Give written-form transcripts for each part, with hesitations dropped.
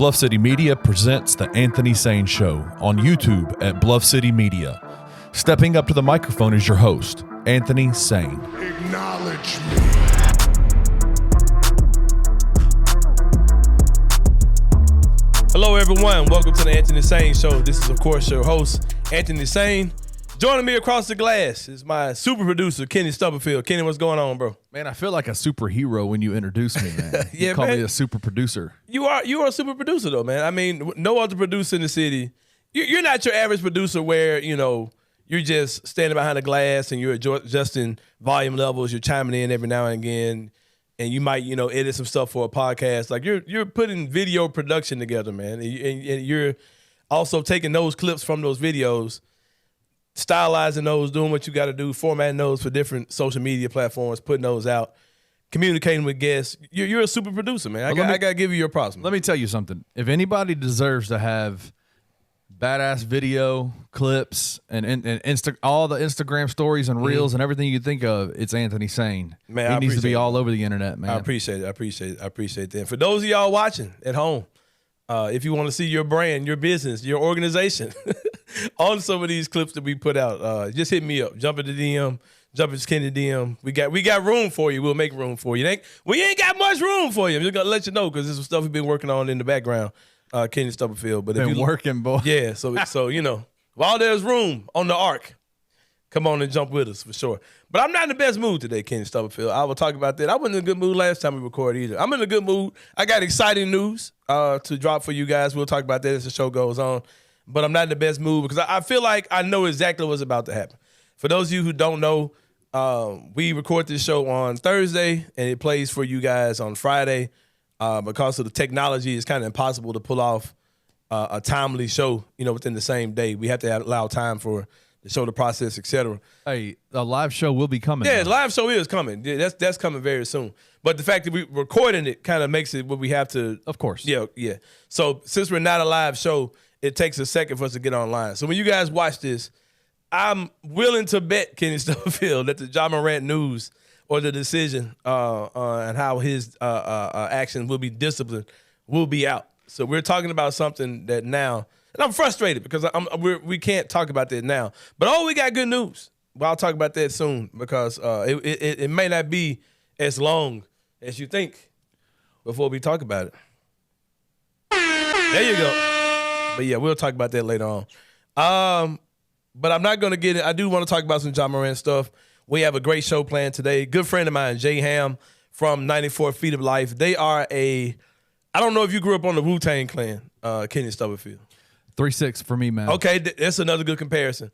Bluff City Media presents The Anthony Sain Show on YouTube at Bluff City Media. Stepping up to the microphone is your host, Anthony Sain. Acknowledge me. Hello, everyone. Welcome to The Anthony Sain Show. This is, of course, your host, Anthony Sain. Joining me across the glass is my super producer, Kenny Stubblefield. Kenny, what's going on, bro? Man, I feel like a superhero when you introduce me, man. Yeah, you call man. me a super producer. You are a super producer, though, man. I mean, no other producer in the city. You're not your average producer where, you're just standing behind a glass and you're adjusting volume levels. You're chiming in every now and again, and you might, edit some stuff for a podcast. Like you're putting video production together, man, and you're also taking those clips from those videos, stylizing those, doing what you got to do, formatting those for different social media platforms, putting those out, communicating with guests. You're a super producer, man. I got to give you your props, man. Let me tell you something. If anybody deserves to have badass video clips and all the Instagram stories and reels and everything you think of, it's Anthony Sain. Man, he needs to be all over the internet, man. I appreciate that. And for those of y'all watching at home, if you want to see your brand, your business, your organization on some of these clips that we put out, just hit me up. Jump in the DM, jump into Kenny DM. We got room for you. We'll make room for you. We ain't got much room for you. I'm just gonna let you know because this is stuff we've been working on in the background. Kenny Stubblefield. But if been working, boy. Yeah, so while there's room on the arc, come on and jump with us for sure. But I'm not in the best mood today, Kenny Stubblefield. I will talk about that. I wasn't in a good mood last time we recorded either. I'm in a good mood. I got exciting news to drop for you guys. We'll talk about that as the show goes on. But I'm not in the best mood because I feel like I know exactly what's about to happen. For those of you who don't know, we record this show on Thursday and it plays for you guys on Friday. Because of the technology, it's kind of impossible to pull off a timely show, within the same day. We have to allow time for the show to process, et cetera. Hey, a live show will be coming. Yeah, now. live show is coming. Yeah, that's coming very soon. But the fact that we're recording it kind of makes it what we have to. Of course. Yeah. So since we're not a live show, it takes a second for us to get online. So when you guys watch this, I'm willing to bet, Kenny Stubblefield, that the Ja Morant news or the decision on how his actions will be disciplined will be out. So we're talking about something that now, and I'm frustrated because we can't talk about that now. But we got good news. But I'll talk about that soon because it may not be as long as you think before we talk about it. There you go. But yeah, we'll talk about that later on. But I'm not going to get it. I do want to talk about some Ja Morant stuff. We have a great show planned today. Good friend of mine, Hamm from 94 Feet of Life. They are I don't know if you grew up on the Wu-Tang Clan, Kenny Stubblefield. 3-6 for me, man. Okay, that's another good comparison.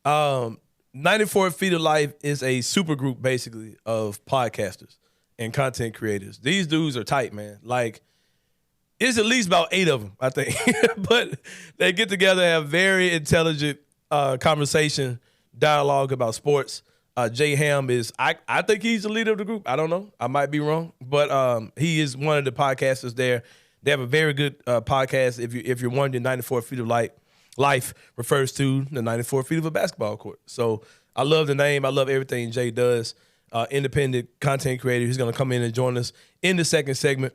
94 Feet of Life is a super group, basically, of podcasters and content creators. These dudes are tight, man. Like, it's at least about 8 of them, I think. But they get together, have very intelligent conversation, dialogue about sports. Hamm is, I think he's the leader of the group. I don't know. I might be wrong. But he is one of the podcasters there. They have a very good podcast. If you're wondering, 94 Feet of Life refers to the 94 feet of a basketball court. So I love the name. I love everything Jay does. Independent content creator. He's going to come in and join us in the second segment.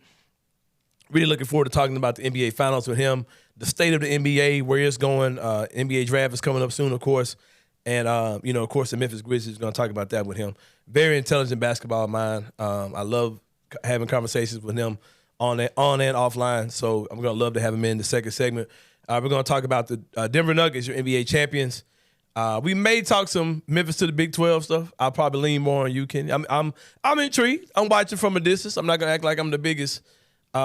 Really looking forward to talking about the NBA Finals with him, the state of the NBA, where it's going. NBA draft is coming up soon, of course. And, of course, the Memphis Grizzlies is going to talk about that with him. Very intelligent basketball mind. I love having conversations with him on and offline. So I'm going to love to have him in the second segment. We're going to talk about the Denver Nuggets, your NBA champions. We may talk some Memphis to the Big 12 stuff. I'll probably lean more on you, Kenny. I'm intrigued. I'm watching from a distance. I'm not going to act like I'm the biggest, what's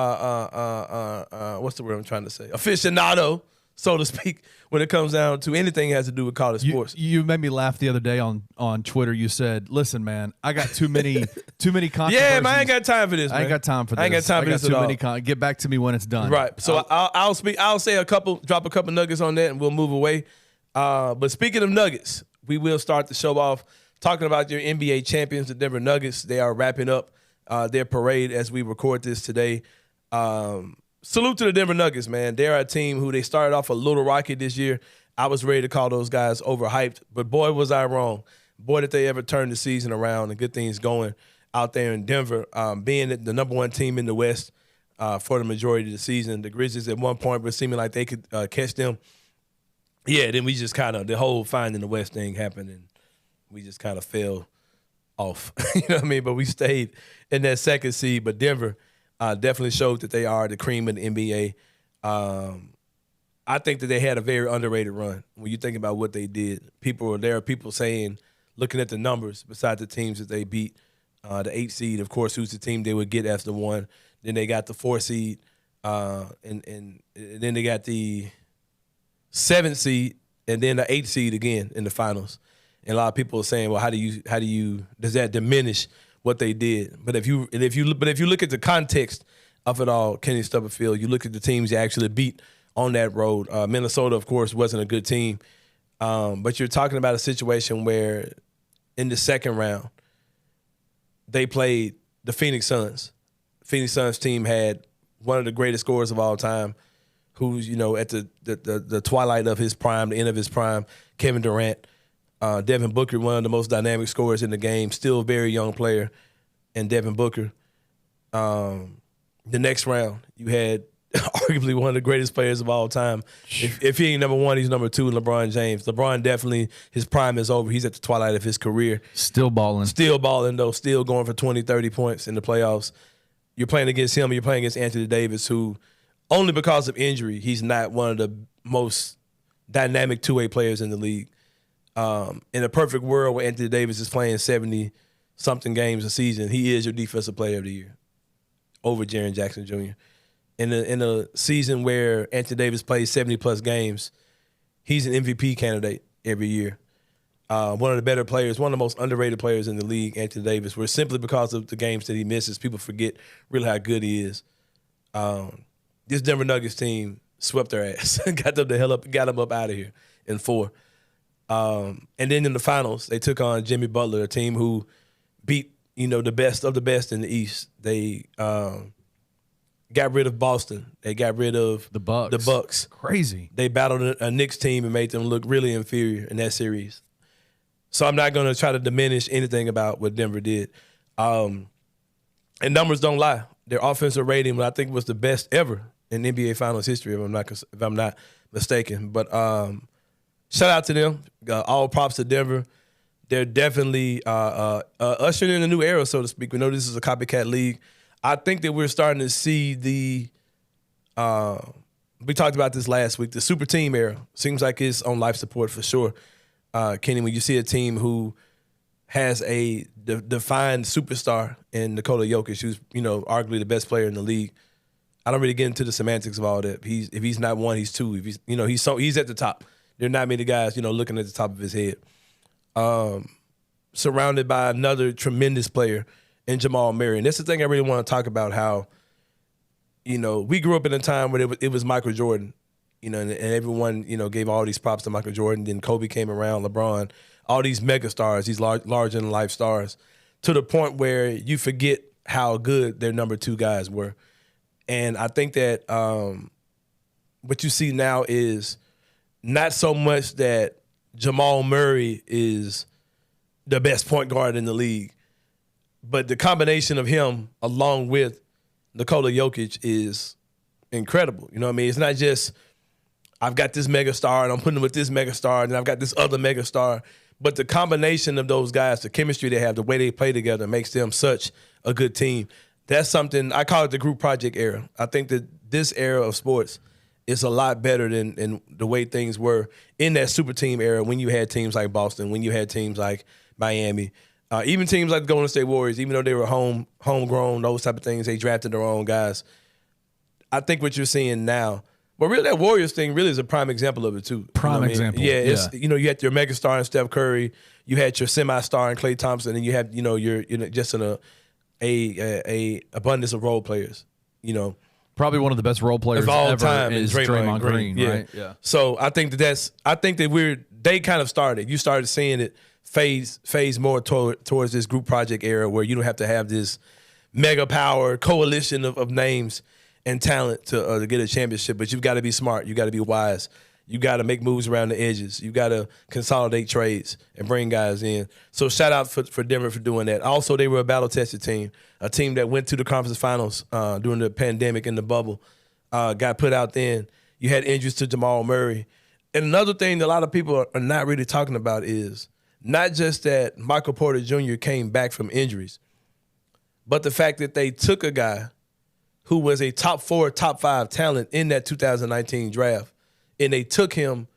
the word I'm trying to say? Aficionado, so to speak, when it comes down to anything that has to do with college sports. You made me laugh the other day on Twitter. You said, "Listen, man, I got too many controversies." Yeah, man, I ain't got time for this. Man. I ain't got time for this. I ain't got time for this too at many all. Get back to me when it's done. Right. So I'll speak. I'll say drop a couple nuggets on that, and we'll move away. But speaking of nuggets, we will start the show off talking about your NBA champions, the Denver Nuggets. They are wrapping up their parade as we record this today. Salute to the Denver Nuggets, man. They're a team who they started off a little rocky this year. I was ready to call those guys overhyped, but boy, was I wrong. Boy, did they ever turn the season around and get things going out there in Denver. Being the number one team in the West, for the majority of the season. The Grizzlies at one point were seeming like they could catch them. Yeah, then we just kind of, the whole finding the West thing happened, and we just kind of fell off. You know what I mean? But we stayed in that second seed. But Denver definitely showed that they are the cream of the NBA. I think that they had a very underrated run. When you think about what they did, there are people saying, looking at the numbers, besides the teams that they beat, the 8 seed, of course, who's the team they would get as the 1. Then they got the 4 seed, and then they got the 7 seed, and then the 8 seed again in the finals. And a lot of people are saying, well, does that diminish what they did? But if you look at the context of it all, Kenny Stubblefield, you look at the teams you actually beat on that road. Minnesota, of course, wasn't a good team, but you're talking about a situation where in the second round they played the Phoenix Suns. Phoenix Suns team had one of the greatest scorers of all time, who's at the twilight of his prime, the end of his prime, Kevin Durant. Devin Booker, one of the most dynamic scorers in the game, still a very young player, and Devin Booker. The next round, you had arguably one of the greatest players of all time. If he ain't number 1, he's number 2, LeBron James. LeBron definitely, his prime is over. He's at the twilight of his career. Still balling. Still balling, though. Still going for 20, 30 points in the playoffs. You're playing against him. You're playing against Anthony Davis, who, only because of injury, he's not one of the most dynamic two-way players in the league. In a perfect world where Anthony Davis is playing 70-something games a season, he is your defensive player of the year over Jaren Jackson Jr. In a season where Anthony Davis plays 70-plus games, he's an MVP candidate every year. One of the better players, one of the most underrated players in the league, Anthony Davis, where simply because of the games that he misses, people forget really how good he is. This Denver Nuggets team swept their ass, got them the hell up, got them up out of here in 4. And then in the finals, they took on Jimmy Butler, a team who beat the best of the best in the East. They got rid of Boston. They got rid of the Bucks. The Bucks. Crazy. They battled a Knicks team and made them look really inferior in that series. So I'm not going to try to diminish anything about what Denver did. And numbers don't lie. Their offensive rating, I think, was the best ever in NBA Finals history, if I'm not mistaken. But shout out to them. All props to Denver. They're definitely ushering in a new era, so to speak. We know this is a copycat league. I think that we're starting to see we talked about this last week, the super team era. Seems like it's on life support for sure. Kenny, when you see a team who has a defined superstar in Nikola Jokic, who's arguably the best player in the league, I don't really get into the semantics of all that. If he's not 1, he's 2. If he's at the top. There are not many guys looking at the top of his head. Surrounded by another tremendous player in Jamal Murray. And that's the thing I really want to talk about, how, we grew up in a time where it was Michael Jordan, and everyone, gave all these props to Michael Jordan. Then Kobe came around, LeBron, all these mega stars, these larger-than-life stars, to the point where you forget how good their number 2 guys were. And I think that what you see now is not so much that Jamal Murray is the best point guard in the league, but the combination of him along with Nikola Jokic is incredible. You know what I mean? It's not just I've got this mega star and I'm putting him with this mega star and I've got this other mega star, but the combination of those guys, the chemistry they have, the way they play together makes them such a good team. That's something, I call it the group project era. I think that this era of sports is a lot better than the way things were in that super team era, when you had teams like Boston, when you had teams like Miami, even teams like the Golden State Warriors, even though they were homegrown, those type of things, they drafted their own guys. I think what you're seeing now, but really that Warriors thing really is a prime example of it too. Prime example. Yeah, it's you had your mega star in Steph Curry, you had your semi-star in Klay Thompson, and you have your just in a abundance of role players. Probably one of the best role players of all ever time is Draymond Green, yeah. right? Yeah. So I think that they kind of started. You started seeing it phase more towards this group project era, where you don't have to have this mega power coalition of names and talent to get a championship, but you've got to be smart. You got to be wise. You got to make moves around the edges. You got to consolidate trades and bring guys in. So shout out for Denver for doing that. Also, they were a battle-tested team, a team that went to the conference finals during the pandemic and the bubble, got put out then. You had injuries to Jamal Murray. And another thing that a lot of people are not really talking about is not just that Michael Porter Jr. came back from injuries, but the fact that they took a guy who was a top 4, top 5 talent in that 2019 draft, and they took him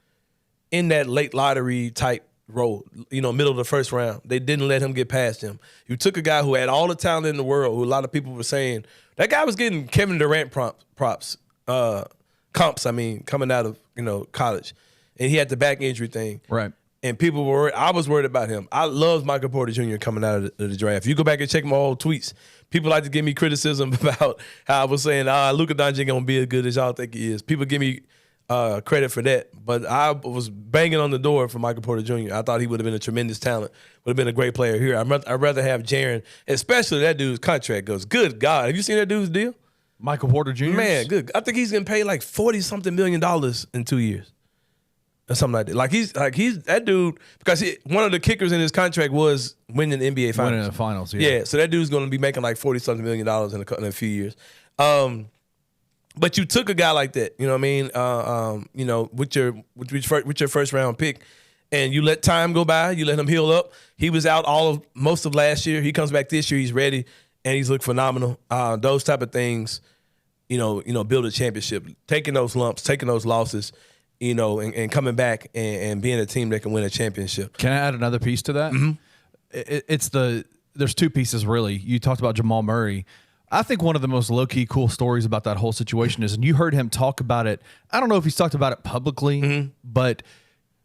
in that late lottery type role, middle of the first round. They didn't let him get past him. You took a guy who had all the talent in the world, who a lot of people were saying, that guy was getting Kevin Durant comps, coming out of, college. And he had the back injury thing. Right. And people were worried. I was worried about him. I loved Michael Porter Jr. coming out of the draft. If you go back and check my old tweets, people like to give me criticism about how I was saying, Luka Doncic ain't going to be as good as y'all think he is. People give me credit for that. But I was banging on the door for Michael Porter Jr. I thought he would have been a tremendous talent, would have been a great player here. I'd rather have Jaren, especially that dude's contract goes. Good God. Have you seen that dude's deal? Michael Porter Jr.? Man, good. I think he's getting paid like $40-something million in 2 years. Or something like that. He's that dude, because one of the kickers in his contract was winning the NBA Finals. Winning the finals, yeah. So that dude's going to be making like $40-something million in a few years. But you took a guy like that, you know what I mean? With your first round pick, and you let time go by, you let him heal up. He was out most of last year. He comes back this year. He's ready, and he's looked phenomenal. Those type of things, build a championship. Taking those lumps, taking those losses. And coming back and being a team that can win a championship. Can I add another piece to that? Mm-hmm. There's two pieces, really. You talked about Jamal Murray. I think one of the most low-key cool stories about that whole situation is, and you heard him talk about it, I don't know if he's talked about it publicly, but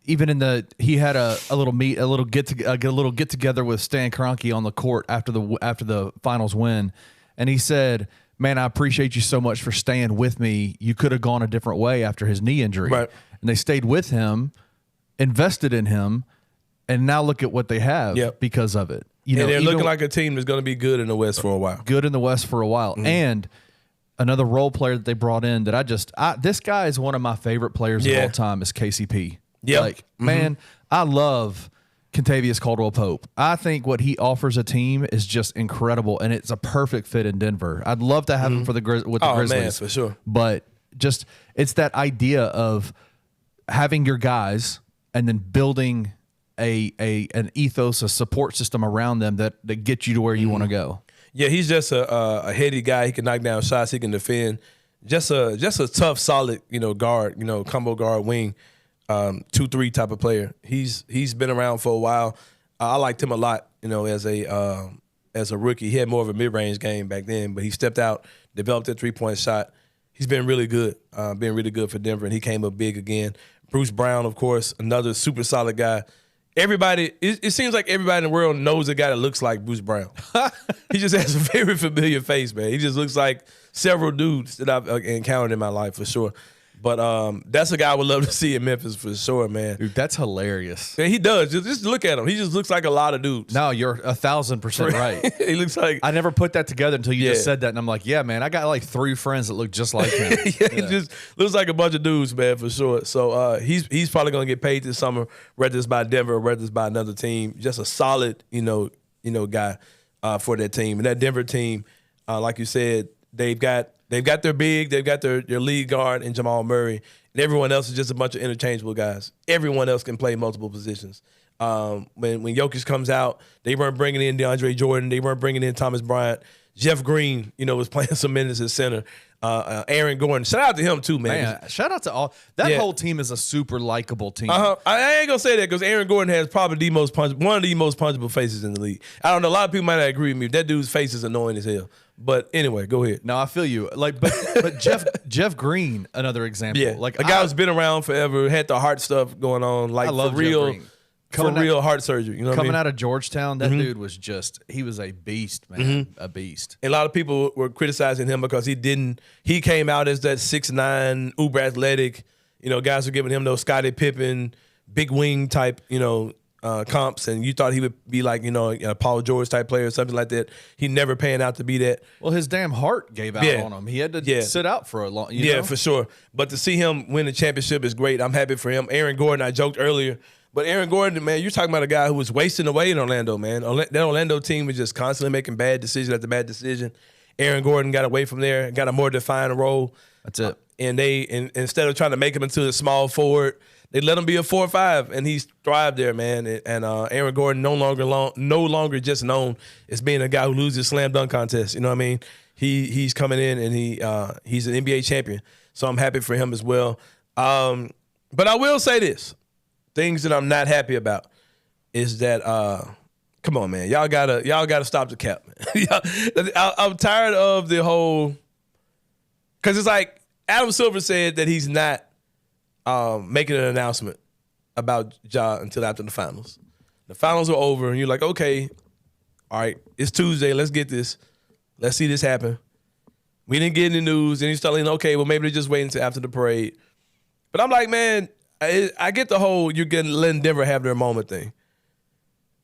even he had a little get together with Stan Kroenke on the court after the finals win, and he said, man, I appreciate you so much for staying with me. You could have gone a different way after his knee injury. Right. And they stayed with him, invested in him, and now look at what they have because of it. They're looking like a team that's going to be good in the West for a while. Good in the West for a while. Mm-hmm. And another role player that they brought in that this guy is one of my favorite players of all time is KCP. Yeah. Man, I love Kentavious Caldwell-Pope. I think what he offers a team is just incredible, and it's a perfect fit in Denver. I'd love to have him with the Grizzlies. Man, for sure. But just it's that idea of having your guys and then building an ethos, a support system around them that get you to where you want to go. Yeah, he's just a heady guy. He can knock down shots. He can defend. Just a tough, solid, guard, combo guard, wing. 2-3 type of player. He's been around for a while. I liked him a lot, as a rookie. He had more of a mid-range game back then, but he stepped out, developed a 3-point shot. He's been really good, for Denver, and he came up big again. Bruce Brown, of course, another super solid guy. Everybody, it seems like everybody in the world knows a guy that looks like Bruce Brown. He just has a very familiar face, man. He just looks like several dudes that I've encountered in my life, for sure. But that's a guy I would love to see in Memphis for sure, man. Dude, that's hilarious. And he does. Just look at him. He just looks like a lot of dudes. No, you're 1,000% right. He looks like... I never put that together until you just said that, and I'm like, yeah, man, I got like 3 friends that look just like him. He just looks like a bunch of dudes, man, for sure. So he's probably going to get paid this summer, whether it's by Denver or whether it's by another team. Just a solid, guy for that team. And that Denver team, like you said, they've got their big, they've got their lead guard in Jamal Murray, and everyone else is just a bunch of interchangeable guys. Everyone else can play multiple positions. When Jokic comes out, they weren't bringing in DeAndre Jordan. They weren't bringing in Thomas Bryant. Jeff Green, was playing some minutes at center. Aaron Gordon. Shout out to him, too, man. Shout out to all. That whole team is a super likable team. I ain't going to say that because Aaron Gordon has probably one of the most punchable faces in the league. I don't know. A lot of people might not agree with me. That dude's face is annoying as hell. But anyway, go ahead. No, I feel you. But Jeff Green, another example. Yeah, a guy who's been around forever, had the heart stuff going on. I love real heart surgery. Coming out of Georgetown, that dude was he was a beast, man. A beast. And a lot of people were criticizing him because he came out as that 6'9", uber athletic. Guys were giving him those Scottie Pippen, big wing type, comps, and you thought he would be like, a Paul George type player or something like that. He never panned out to be that. Well, his damn heart gave out on him. He had to sit out for a long. You know? For sure. But to see him win the championship is great. I'm happy for him. Aaron Gordon, I joked earlier. But Aaron Gordon, man, you're talking about a guy who was wasting away in Orlando, man. That Orlando team was just constantly making bad decision after bad decision. Aaron Gordon got away from there, got a more defined role. That's it. And instead of trying to make him into a small forward, they let him be a 4-5, and he's thrived there, man. And Aaron Gordon no longer just known as being a guy who loses slam dunk contests. You know what I mean? He's coming in, and he's an NBA champion. So I'm happy for him as well. But I will say this. Things that I'm not happy about is that come on, man, y'all gotta stop the cap, man. I'm tired of the whole, because it's like Adam Silver said that he's not making an announcement about Ja until after the finals. The finals are over, and you're like, okay, all right, it's Tuesday, let's get this, let's see this happen. We didn't get any news, and he's telling, okay, well maybe they're just waiting until after the parade. But I'm like, man, I get the whole you're letting Denver have their moment thing.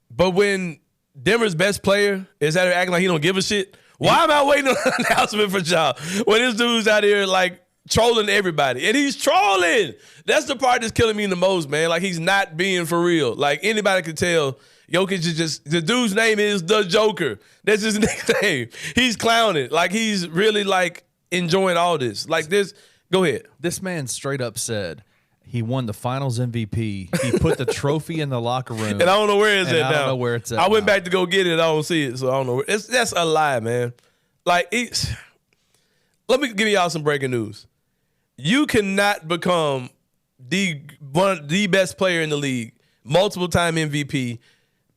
But when Denver's best player is out there acting like he don't give a shit, why am I waiting on an announcement for Ja? When this dude's out here like trolling everybody. And he's trolling. That's the part that's killing me the most, man. Like, he's not being for real. Like, anybody can tell Jokic is just, the dude's name is the Joker. That's his nickname. He's clowning. Like, he's really like enjoying all this. Like this, go ahead. This man straight up said, he won the Finals MVP. He put the trophy in the locker room. And I don't know where it's at now. I don't know where it's at. I went back to go get it. I don't see it, so I don't know. That's a lie, man. Like, let me give y'all some breaking news. You cannot become the best player in the league, multiple-time MVP.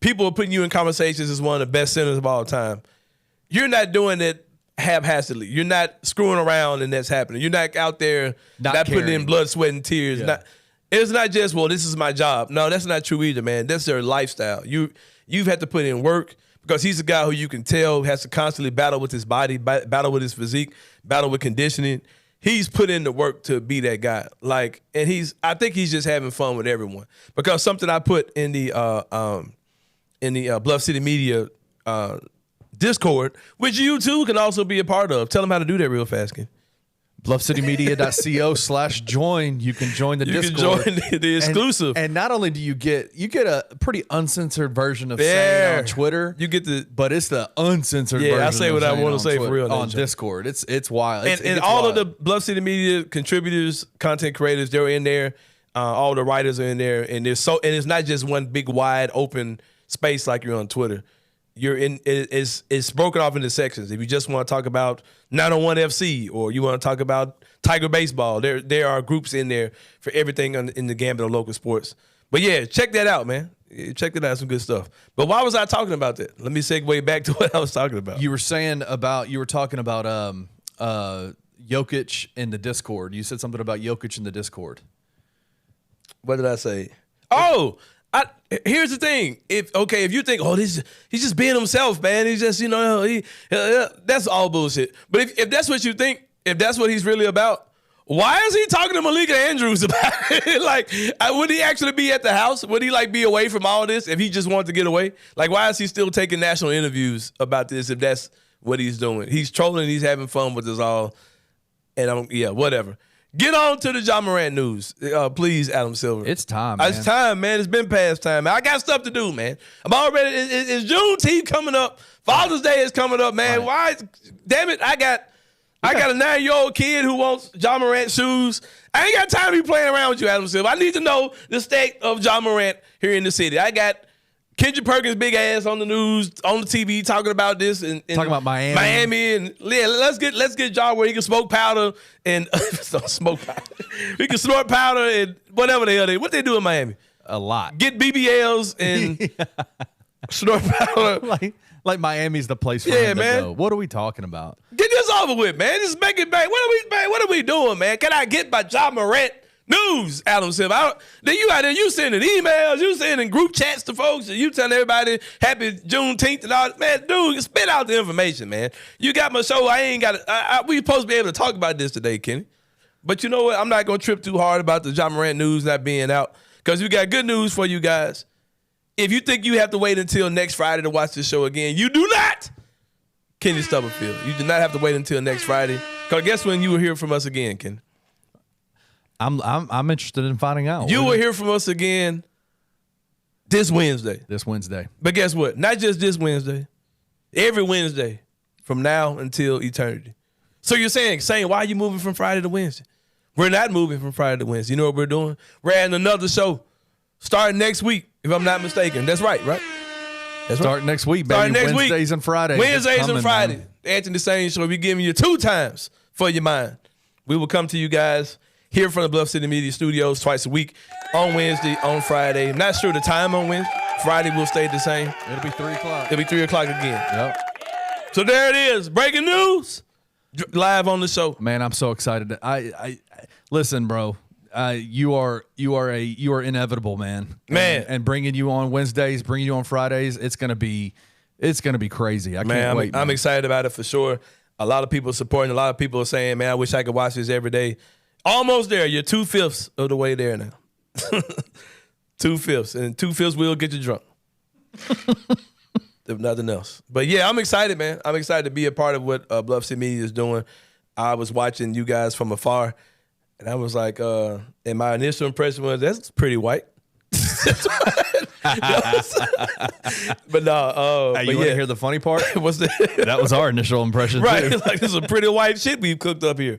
People are putting you in conversations as one of the best centers of all time. You're not doing it haphazardly. You're not screwing around and that's happening. You're not out there not putting in blood, sweat, and tears. Yeah. It's not just, well, this is my job. No, that's not true either, man. That's their lifestyle. You've had to put in work because he's a guy who you can tell has to constantly battle with his body, battle with his physique, battle with conditioning. He's put in the work to be that guy. Like, and I think he's just having fun with everyone. Because something I put in the Bluff City Media Discord, which you too can also be a part of. Tell them how to do that real fast, Ken. BluffCityMedia.co/join. You can join the Discord. You can join the exclusive. And not only do you get a pretty uncensored version of Sain on Twitter. You get but it's the uncensored version. Yeah, I say what I want to say Twitter, for real on Discord. It's wild. And all of the Bluff City Media contributors, content creators, they're in there. All the writers are in there, and it's not just one big wide open space like you're on Twitter. You're in it's broken off into sections. If you just want to talk about 901 FC or you want to talk about Tiger baseball, there are groups in there for everything in the gambit of local sports. But yeah, check that out, man. Check that out, some good stuff. But why was I talking about that? Let me segue back to what I was talking about. You were talking about Jokic in the Discord. You said something about Jokic in the Discord. What did I say? Oh, here's the thing. If you think, he's just being himself, man. He's just, that's all bullshit. But if that's what you think, if that's what he's really about, why is he talking to Malika Andrews about it? Like, would he actually be at the house? Would he be away from all this if he just wanted to get away? Like, why is he still taking national interviews about this if that's what he's doing? He's trolling. He's having fun with us all. And whatever. Get on to the Ja Morant news, please, Adam Silver. It's time, man. It's time, man. It's been past time, man. I got stuff to do, man. I'm already. It's Juneteenth coming up. Father's Day is coming up, man. Right. Why? Damn it! I got a 9-year-old kid who wants Ja Morant shoes. I ain't got time to be playing around with you, Adam Silver. I need to know the state of Ja Morant here in the city. I got Kendrick Perkins' big ass on the news, on the TV, talking about this and talking about Miami, and let's get Ja where he can smoke powder and smoke powder. He can snort powder and whatever the hell what they do in Miami. A lot. Get BBLs and snort powder. Like Miami's the place for him to go. What are we talking about? Get this over with, man. Just make it back. What are we doing, man? Can I get my Ja Morant news, Adam Silver? Then you out there, you sending emails, you sending group chats to folks, and you telling everybody happy Juneteenth and all. Man, dude, spit out the information, man. You got my show. We supposed to be able to talk about this today, Kenny. But you know what? I'm not going to trip too hard about the Ja Morant news not being out because we got good news for you guys. If you think you have to wait until next Friday to watch this show again, you do not. Kenny Stubblefield. You do not have to wait until next Friday. Because guess when you will hear from us again, Ken? I'm interested in finding out. You will hear from us again this Wednesday. This Wednesday. But guess what? Not just this Wednesday. Every Wednesday from now until eternity. So you're saying, Sain, why are you moving from Friday to Wednesday? We're not moving from Friday to Wednesday. You know what we're doing? We're adding another show starting next week, if I'm not mistaken. That's right? That's Start next week, baby. Next Wednesdays week. and Fridays. Wednesdays and Fridays. Anthony Sain Show. We're giving you 2 times for your mind. We will come to you guys here from the Bluff City Media Studios twice a week, on Wednesday, on Friday. I'm not sure the time on Wednesday. Friday will stay the same. It'll be 3 o'clock. It'll be 3 o'clock again. Yep. So there it is. Breaking news. Live on the show. Man, I'm so excited. I listen, bro. You are inevitable, man. And bringing you on Wednesdays, bringing you on Fridays, it's gonna be crazy. I can't wait. I'm excited about it for sure. A lot of people supporting. A lot of people are saying, "Man, I wish I could watch this every day." Almost there. You're 2/5 of the way there now. 2/5, and 2/5 will get you drunk. If nothing else. But yeah, I'm excited, man. I'm excited to be a part of what Bluff City Media is doing. I was watching you guys from afar, and I was like, and my initial impression was, that's pretty white. But no, you want to hear the funny part? What's that was our initial impression, right? too. Like, this is a pretty white shit we've cooked up here.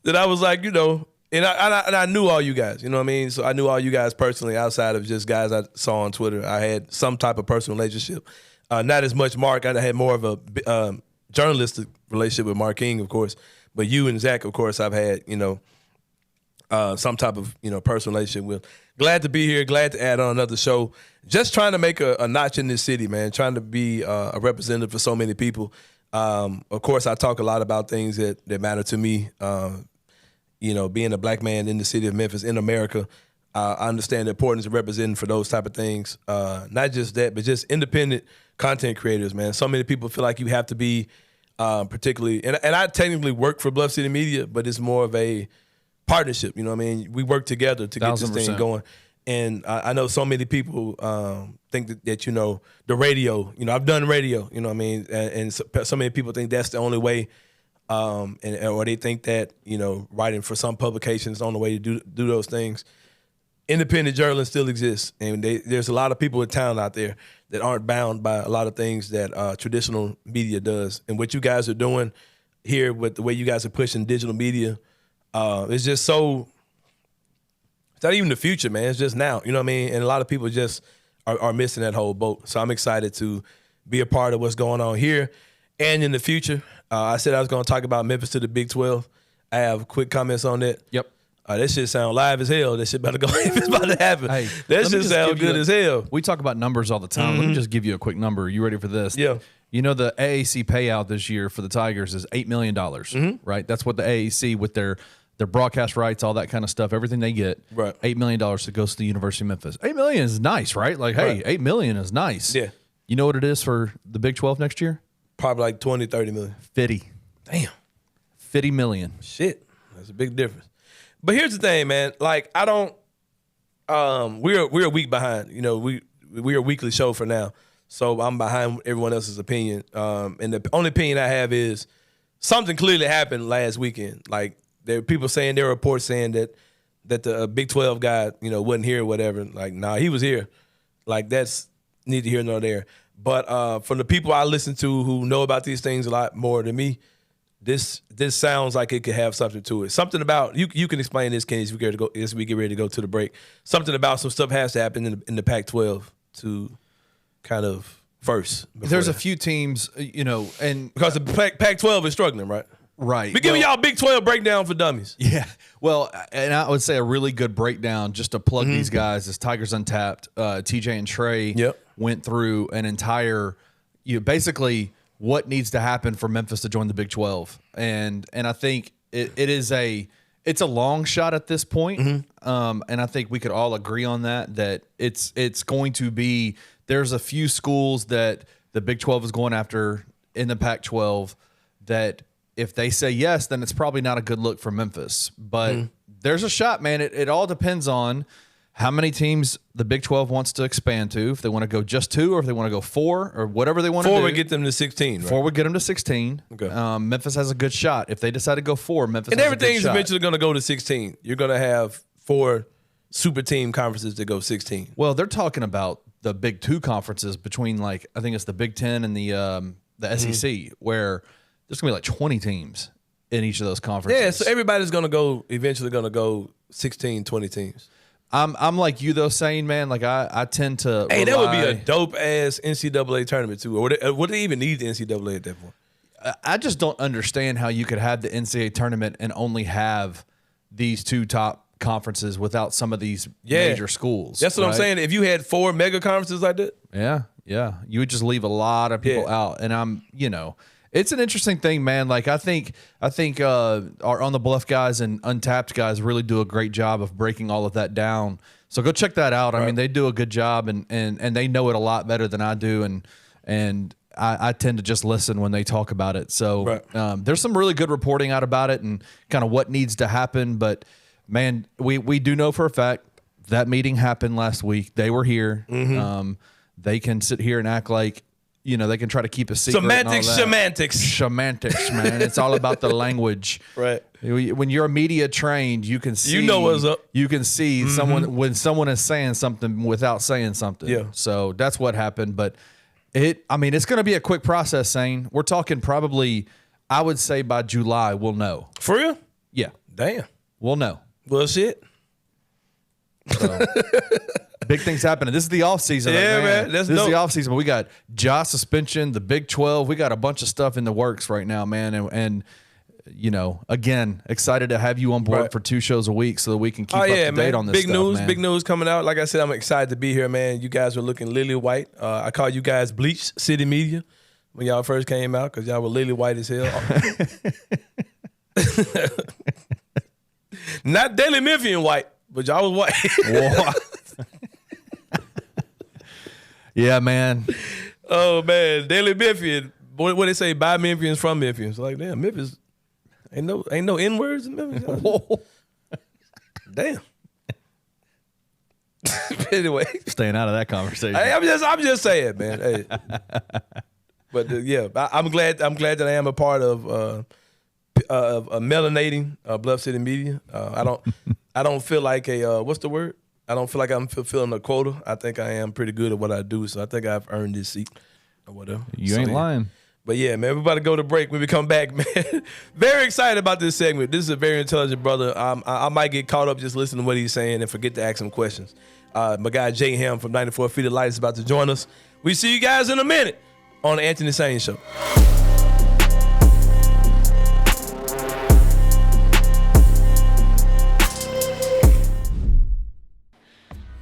That I was like, you know, and I knew all you guys, you know what I mean? So I knew all you guys personally outside of just guys I saw on Twitter. I had some type of personal relationship. Not as much Mark. I had more of a journalistic relationship with Mark King, of course. But you and Zach, of course, I've had, you know, some type of, you know, personal relationship with. Glad to be here. Glad to add on another show. Just trying to make a notch in this city, man. Trying to be a representative for so many people. Of course, I talk a lot about things that matter to me. You know, being a black man in the city of Memphis, in America, I understand the importance of representing for those type of things. Not just that, but just independent content creators, man. So many people feel like you have to be particularly, and I technically work for Bluff City Media, but it's more of a partnership. You know what I mean? We work together to get this thing going. And I know so many people think that, you know, the radio, you know, I've done radio, you know what I mean? And so many people think that's the only way. Or they think that, you know, writing for some publications is the only way to do those things. Independent journalists still exist. And there's a lot of people in town out there that aren't bound by a lot of things that traditional media does. And what you guys are doing here with the way you guys are pushing digital media, it's just so... It's not even the future, man. It's just now. You know what I mean? And a lot of people just are missing that whole boat. So I'm excited to be a part of what's going on here and in the future. I said I was going to talk about Memphis to the Big 12. I have quick comments on that. Yep. That shit sound live as hell. That shit about to go. It's about to happen. Hey, that shit sound good as hell. We talk about numbers all the time. Mm-hmm. Let me just give you a quick number. You ready for this? Yeah. You know, the AAC payout this year for the Tigers is $8 million, right? That's what the AAC with their broadcast rights, all that kind of stuff, everything they get, right. $8 million that goes to the University of Memphis. $8 million is nice, right? Like, hey, right. $8 million is nice. Yeah. You know what it is for the Big 12 next year? Probably like 20, 30 million. 50. Damn. 50 million. Shit. That's a big difference. But here's the thing, man. Like, I don't we're a week behind. You know, we're a weekly show for now. So I'm behind everyone else's opinion. And the only opinion I have is something clearly happened last weekend. Like, there are people saying, there are reports saying that the Big 12 guy, you know, wasn't here or whatever. Like, nah, he was here. Like, that's neither here nor there. But from the people I listen to who know about these things a lot more than me, this sounds like it could have something to it. Something about, you can explain this, Kenny, as we get ready to go to the break. Something about some stuff has to happen in the Pac-12 to kind of first. There's a few teams, you know, and because the Pac-12 is struggling, right? Right. We're giving y'all Big 12 breakdown for dummies. Yeah. Well, and I would say a really good breakdown just to plug these guys is Tigers Untapped. TJ and Trey went through an entire, basically what needs to happen for Memphis to join the Big 12. And I think it's a long shot at this point. And I think we could all agree on that it's going to be, there's a few schools that the Big 12 is going after in the Pac-12 that if they say yes, then it's probably not a good look for Memphis. But there's a shot, man. It all depends on how many teams the Big 12 wants to expand to. If they want to go just 2 or if they want to go 4 or whatever they want to do. 4 would get them to 16, right? 4 would get them to 16. Okay. Memphis has a good shot. If they decide to go 4, Memphis and has a good shot. everything's eventually going to go to 16. You're going to have 4 super team conferences that go 16. Well, they're talking about the Big 2 conferences between, like, I think it's the Big 10 and the SEC, where there's going to be like 20 teams in each of those conferences. Yeah, so everybody's going to go, eventually going to go 16, 20 teams. I'm like you, though, Sain, man. Like, I tend to Hey, that would be a dope-ass NCAA tournament, too. Or would they even need the NCAA at that point? I just don't understand how you could have the NCAA tournament and only have these 2 top conferences without some of these major schools. That's what I'm saying. If you had 4 mega conferences like that. Yeah. You would just leave a lot of people out. And it's an interesting thing, man. Like I think our On the Bluff guys and Untapped guys really do a great job of breaking all of that down. So go check that out. Right. I mean, they do a good job and they know it a lot better than I do. And I tend to just listen when they talk about it. So there's some really good reporting out about it and kind of what needs to happen. But man, we do know for a fact that meeting happened last week. They were here. Mm-hmm. They can sit here and act like, they can try to keep a secret. Semantics, man. It's all about the language. Right. When you're media trained, you can see. You know what's up. You can see when someone is saying something without saying something. Yeah. So that's what happened. But it's going to be a quick process, Sain. We're talking probably, I would say by July, we'll know. For real? Yeah. Damn. We'll know. Well, shit. So, big things happening. This is the offseason. Yeah, man. This is the offseason. But we got Josh suspension, the Big 12. We got a bunch of stuff in the works right now, man. And again, excited to have you on board for 2 shows a week so that we can keep up to date on this stuff, man. Big news coming out. Like I said, I'm excited to be here, man. You guys are looking lily white. I call you guys Bleach City Media when y'all first came out because y'all were lily white as hell. Not Daily Memphian white, but y'all was white. Yeah, man. Oh, man. Daily Memphian. What they say? By Memphians, from Memphians. Like, damn, Memphis. Ain't no N-words in Memphis. Damn. Anyway. Staying out of that conversation. Hey, I'm just saying, man. Hey. But I'm glad that I am a part of melanating Bluff City Media. I don't feel like what's the word? I don't feel like I'm fulfilling a quota. I think I am pretty good at what I do, so I think I've earned this seat or whatever. You ain't lying. But yeah, man, we're about to go to break. When we come back, man, very excited about this segment. This is a very intelligent brother. I might get caught up just listening to what he's saying and forget to ask him questions. My guy Jay Hamm from 94 Feet of Light is about to join us. We see you guys in a minute on the Anthony Sain Show.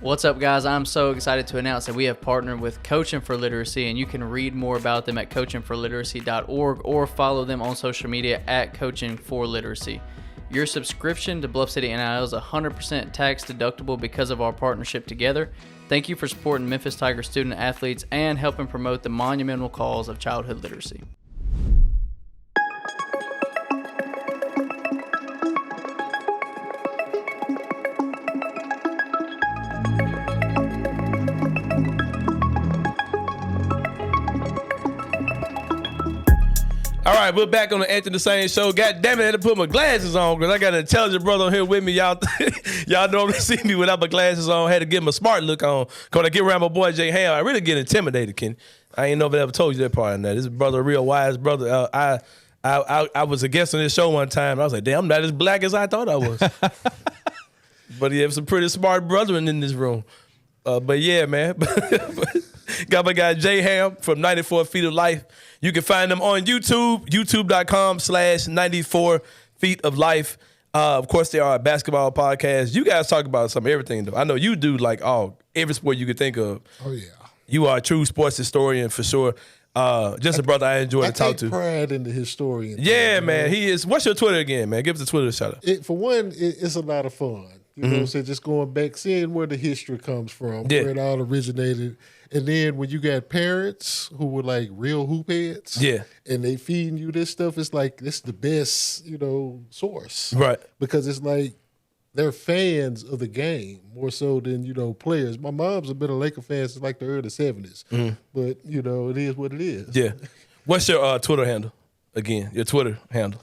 What's up, guys? I'm so excited to announce that we have partnered with Coaching for Literacy, and you can read more about them at coachingforliteracy.org or follow them on social media at Coaching for Literacy. Your subscription to Bluff City NIL is 100% tax deductible because of our partnership together. Thank you for supporting Memphis Tiger student athletes and helping promote the monumental cause of childhood literacy. All right, we're back on the Anthony Sain Show. God damn it, I had to put my glasses on because I got an intelligent brother on here with me. Y'all normally see me without my glasses on. I had to get my smart look on because I get around my boy Jay Hamm. I really get intimidated, Kenny. I ain't never ever told you that part of that. This brother, a real wise brother. I was a guest on this show one time. I was like, damn, I'm not as black as I thought I was. But he has some pretty smart brethren in this room. But yeah, man. Got my guy Jay Hamm from 94 Feet of Life. You can find them on YouTube, youtube.com/94 Feet of Life. Of course, they are a basketball podcast. You guys talk about everything, though. I know you do every sport you could think of. Oh, yeah. You are a true sports historian for sure. Just a brother I enjoy to talk to. I take pride in the historian. Yeah, man. He is. What's your Twitter again, man? Give us a Twitter shout out. For one, it's a lot of fun. You know what I'm saying? Just going back, seeing where the history comes from, where it all originated. And then when you got parents who were like real hoop heads, and they feeding you this stuff, it's like this is the best, source. Right. Because it's like they're fans of the game more so than, players. My mom's been a Laker fan since like the early 70s. But, it is what it is. Yeah. What's your Twitter handle? Again, your Twitter handle.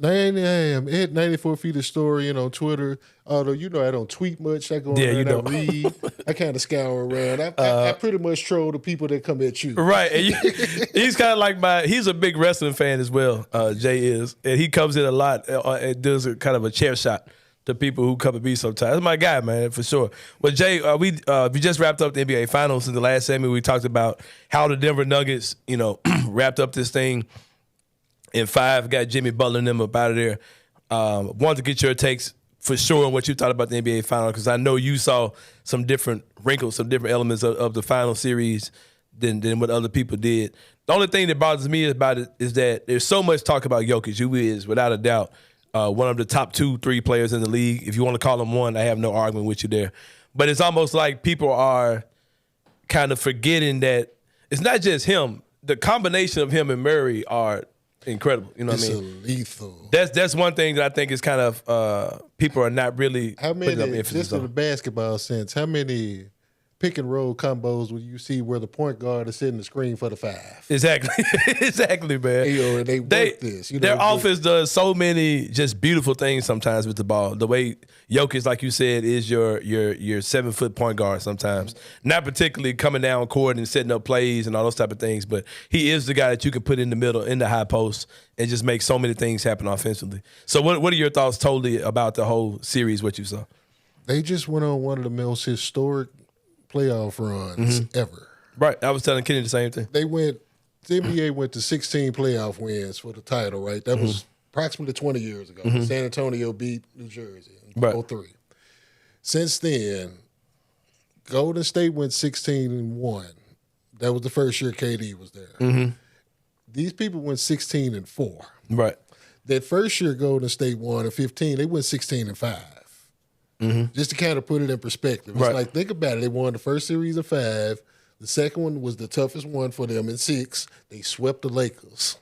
I am at 94 Feet of Story on Twitter. Although, I don't tweet much. I go around, I read. I kind of scour around. I pretty much troll the people that come at you. Right. And he's kind of like he's a big wrestling fan as well, Jay is. And he comes in a lot and does a kind of a chair shot to people who come at me sometimes. That's my guy, man, for sure. But Jay, we just wrapped up the NBA Finals. In the last segment, we talked about how the Denver Nuggets, wrapped up this thing in 5, got Jimmy Butler and them up out of there. Wanted to get your takes for sure on what you thought about the NBA Finals, because I know you saw some different wrinkles, some different elements of the final series than what other people did. The only thing that bothers me about it is that there's so much talk about Jokic, who is, without a doubt, one of the top 2-3 players in the league. If you want to call him one, I have no argument with you there. But it's almost like people are kind of forgetting that it's not just him. The combination of him and Murray are incredible. You know what I mean? It's lethal. That's one thing that I think is kind of people are not really putting up emphasis just in the basketball sense, how many pick and roll combos would you see where the point guard is setting the screen for the 5? Exactly. Exactly, man. And they work this. Their offense does so many just beautiful things sometimes with the ball. The way Jokic, like you said, is your 7-foot point guard sometimes. Not particularly coming down court and setting up plays and all those type of things, but he is the guy that you can put in the middle, in the high post, and just make so many things happen offensively. So what are your thoughts totally about the whole series, what you saw? They just went on one of the most historic playoff runs ever. Right. I was telling Kenny the same thing. The NBA went to 16 playoff wins for the title, right? That was approximately 20 years ago. San Antonio beat New Jersey in 2003. Since then, Golden State went 16-1. That was the first year KD was there. These people went 16-4. Right. That first year Golden State won in 15, they went 16-5. Just to kind of put it in perspective. It's like, think about it. They won the first series in 5. The second one was the toughest one for them in 6. They swept the Lakers,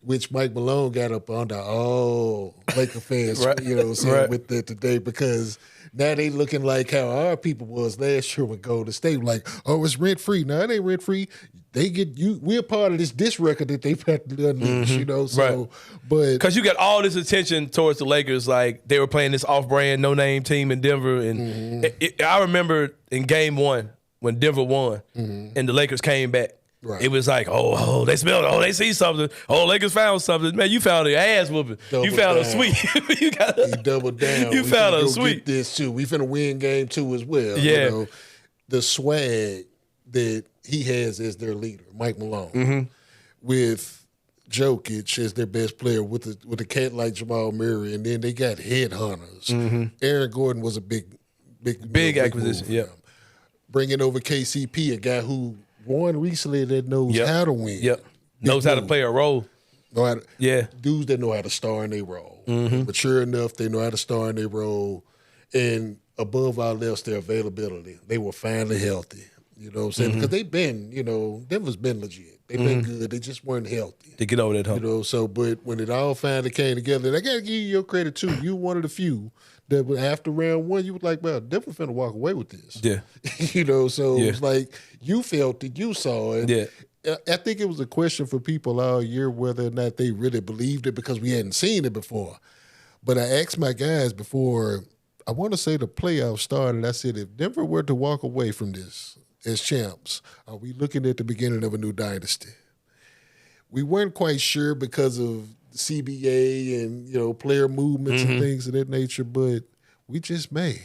which Mike Malone got up under all Laker fans, with that today, because now they looking like how our people was last year with Golden State. Like, oh, it's rent-free. No, it ain't rent-free. They get you. We're part of this record that they've had to unleash, So, but because you got all this attention towards the Lakers, like they were playing this off-brand, no-name team in Denver, and I remember in Game 1 when Denver won and the Lakers came back. Right. It was like, oh, they smelled it. Oh, they see something. Oh, Lakers found something. Man, you found an ass whooping. You found a sweep. He doubled down. You found a sweep. Get this too. We finna win Game 2 as well. Yeah. The swag that he has as their leader, Mike Malone, with Jokic as their best player, with a cat like Jamal Murray, and then they got headhunters. Aaron Gordon was a big acquisition. Yeah. Bringing over KCP, a guy who won recently that knows how to win. Yep. Knows how to play a role. Dudes that know how to star in their role. Mature enough, they know how to star in their role. And above all else, their availability. They were finally healthy. You know what I'm saying? Because they've been, Denver's been legit. They've been good. They just weren't healthy. To get over that hump. But when it all finally came together, and I got to give you your credit too. You were one of the few that after round 1, you was like, well, Denver finna walk away with this. Yeah. It was like you felt it, you saw it. Yeah. I think it was a question for people all year whether or not they really believed it because we hadn't seen it before. But I asked my guys before, I want to say the playoffs started, I said, if Denver were to walk away from this as champs, are we looking at the beginning of a new dynasty? We weren't quite sure because of CBA and, player movements and things of that nature, but we just may.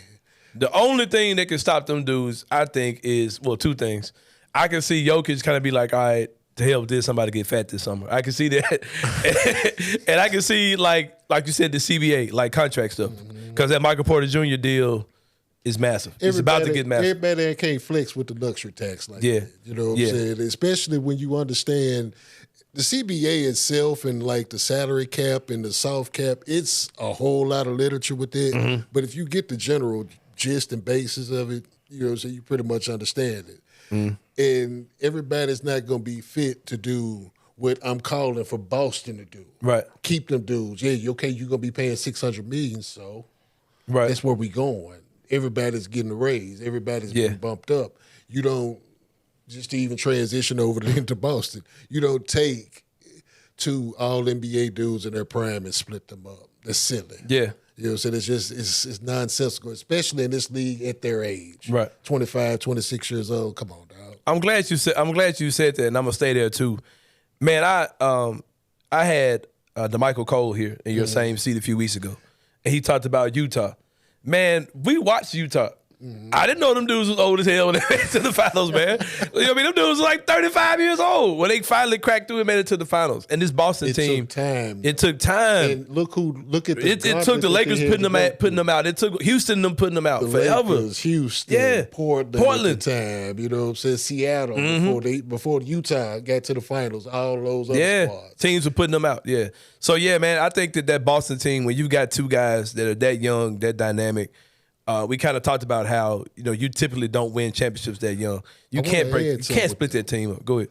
The only thing that can stop them dudes, I think, is, 2 things. I can see Jokic kind of be like, all right, to hell with this, somebody get fat this summer. I can see that. And I can see, like you said, the CBA, like contract stuff. Because that Michael Porter Jr. deal is massive. It's about to get massive. Everybody that can't flex with the luxury tax like that. You know what I'm saying? Especially when you understand the CBA itself and like the salary cap and the soft cap, it's a whole lot of literature with it. But if you get the general gist and basis of it, so you pretty much understand it. And everybody's not going to be fit to do what I'm calling for Boston to do. Right. Keep them dudes. Yeah, okay, you're going to be paying $600 million, so Right. That's where we going. Everybody's getting a raise. Everybody's getting bumped up. You don't, just to even transition over into Boston, you don't take 2 all-NBA dudes in their prime and split them up. That's silly. Yeah. You know what I'm saying? It's just, it's nonsensical, especially in this league at their age. Right. 25, 26 years old. Come on, dog. I'm glad you said that, and I'm gonna stay there too. Man, I had DeMichael Cole here in your same seat a few weeks ago, and he talked about Utah. Man, we watched Utah. I didn't know them dudes was old as hell when they made it to the finals, man. You know what I mean? Them dudes was like 35 years old when they finally cracked through and made it to the finals. And this Boston team, it took time. And look at the it took the Lakers putting them out. It took Houston them putting them out forever. Lakers, Houston, Portland at the time. You know what I'm saying? Seattle before Utah got to the finals. All those other spots. Teams were putting them out. Yeah. So yeah, man, I think that Boston team, when you got 2 guys that are that young, that dynamic. We kind of talked about how you typically don't win championships that young. You can't split that team up. Go ahead.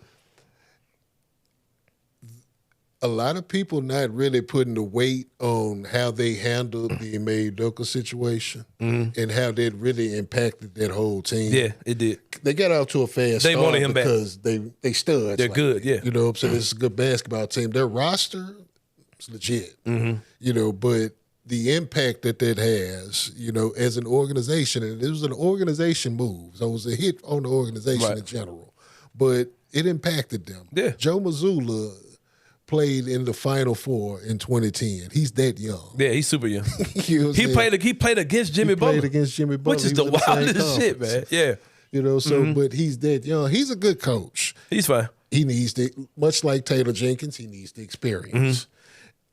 A lot of people not really putting the weight on how they handled the Ime Udoka situation and how that really impacted that whole team. Yeah, it did. They got out to a fast start wanted him because they studs. They're good. Yeah, you know what I'm saying? It's a good basketball team. Their roster is legit. But the impact that has, as an organization, and it was an organization move. So it was a hit on the organization in general. But it impacted them. Yeah. Joe Mazzulla played in the Final Four in 2010. He's that young. Yeah, he's super young. He played against Jimmy Butler. Played against Jimmy Butler. Which is the wildest shit, man. Yeah. But he's that young. He's a good coach. He's fine. He needs much like Taylor Jenkins, he needs the experience.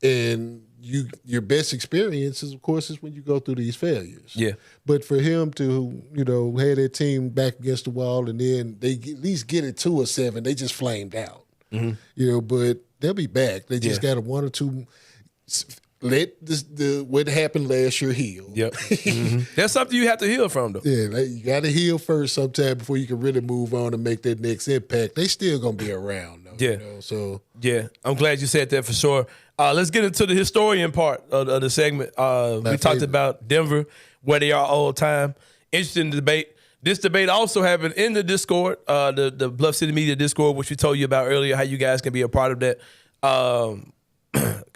And your best experience is, of course, is when you go through these failures. Yeah. But for him to, have that team back against the wall and then they at least get it to a 7, they just flamed out. But they'll be back. They just got a 1 or 2. Let what happened last year heal. Yep. That's something you have to heal from, though. Yeah, you got to heal first sometime before you can really move on and make that next impact. They still gonna be around, though. Yeah. I'm glad you said that for sure. Let's get into the historian part of the segment. We talked about Denver, where they are all time. Interesting debate. This debate also happened in the Discord, the Bluff City Media Discord, which we told you about earlier, how you guys can be a part of that.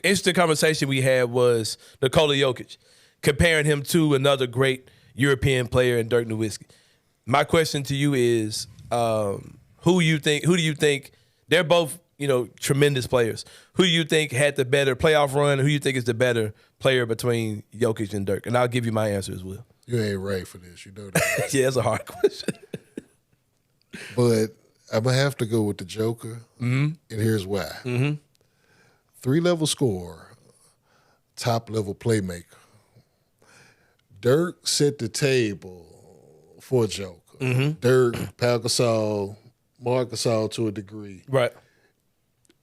Interesting conversation we had was Nikola Jokic, comparing him to another great European player in Dirk Nowitzki. My question to you is, who do you think, they're both, tremendous players. Who do you think had the better playoff run? Who do you think is the better player between Jokic and Dirk? And I'll give you my answer as well. You ain't right for this. You know that. Yeah, that's a hard question. But I'm going to have to go with the Joker, and here's why. 3-level scorer, top-level playmaker. Dirk set the table for Joker. Dirk, Pau Gasol, Marc Gasol to a degree. Right.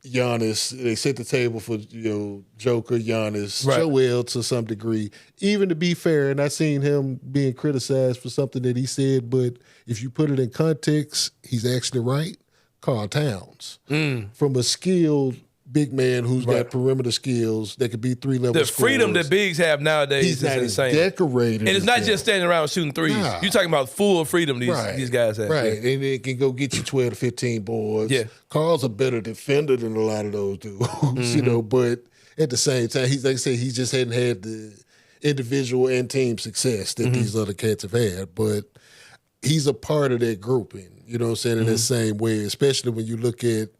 Giannis, they set the table for Joker, Giannis, right. Joel to some degree. Even to be fair, and I seen him being criticized for something that he said, but if you put it in context, he's actually right. Karl Towns, from a skilled big man who's got perimeter skills that could be 3-level The scorers. Freedom that bigs have nowadays is insane. Decorated. And it's not just standing around shooting threes. Nah. You're talking about full freedom these guys have. Right, and it can go get you 12 to 15 boards. Yeah. Karl's a better defender than a lot of those dudes, but at the same time, he's like I say, he just hadn't had the individual and team success that these other cats have had. But he's a part of that grouping, you know what I'm saying, in that same way, especially when you look at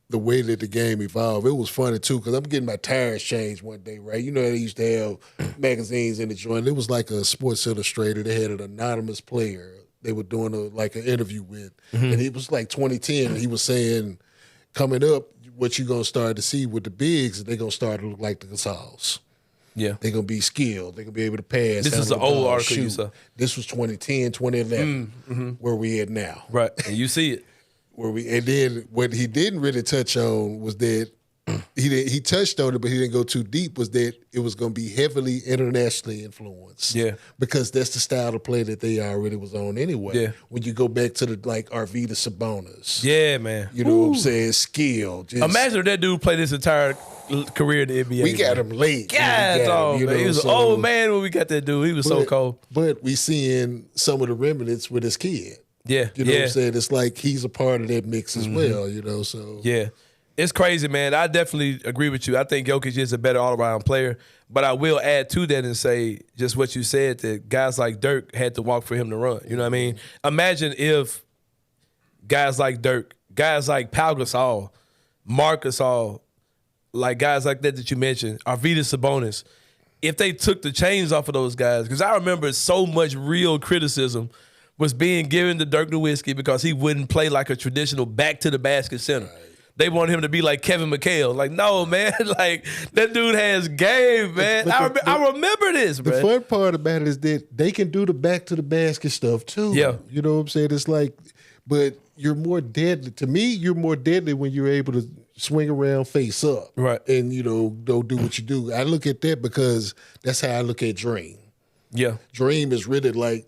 the way that the game evolved. It was funny, too, because I'm getting my tires changed one day, right? You know, they used to have magazines in the joint. It was like a Sports Illustrated. They had an anonymous player they were doing an interview with. And it was like 2010. And he was saying, coming up, what you're going to start to see with the bigs, they're going to start to look like the Gasols. Yeah. They're going to be skilled. They're going to be able to pass. This is an old article you saw. This was 2010, 2011, where we at now. Right, and you see it. And then what he didn't really touch on was that he touched on it, but he didn't go too deep, was that it was going to be heavily internationally influenced. Yeah. Because that's the style of play that they already was on anyway. Yeah. When you go back to the Arvydas Sabonis. Yeah, man. You know what I'm saying? Skill. Just, imagine if that dude played his entire career in the NBA. We got him late. God, dog, man. He was an old man when we got that dude. He was so cold. But we seeing some of the remnants with his kid. Yeah. You know what I'm saying? It's like he's a part of that mix as well, you know, so. Yeah. It's crazy, man. I definitely agree with you. I think Jokic is a better all-around player. But I will add to that and say just what you said, that guys like Dirk had to walk for him to run. You know what I mean? Imagine if guys like Dirk, guys like Pau Gasol, Marc Gasol, like guys like that you mentioned, Arvydas Sabonis, if they took the chains off of those guys, because I remember so much real criticism was being given to Dirk Nowitzki because he wouldn't play like a traditional back-to-the-basket center. Right. They wanted him to be like Kevin McHale. Like, no, man. Like, that dude has game, man. I remember this, bro. The fun part about it is that they can do the back-to-the-basket stuff, too. Yeah. You know what I'm saying? It's like, but you're more deadly. To me, you're more deadly when you're able to swing around face up. Right. And, you know, go do what you do. I look at that because that's how I look at Dream. Yeah. Dream is really like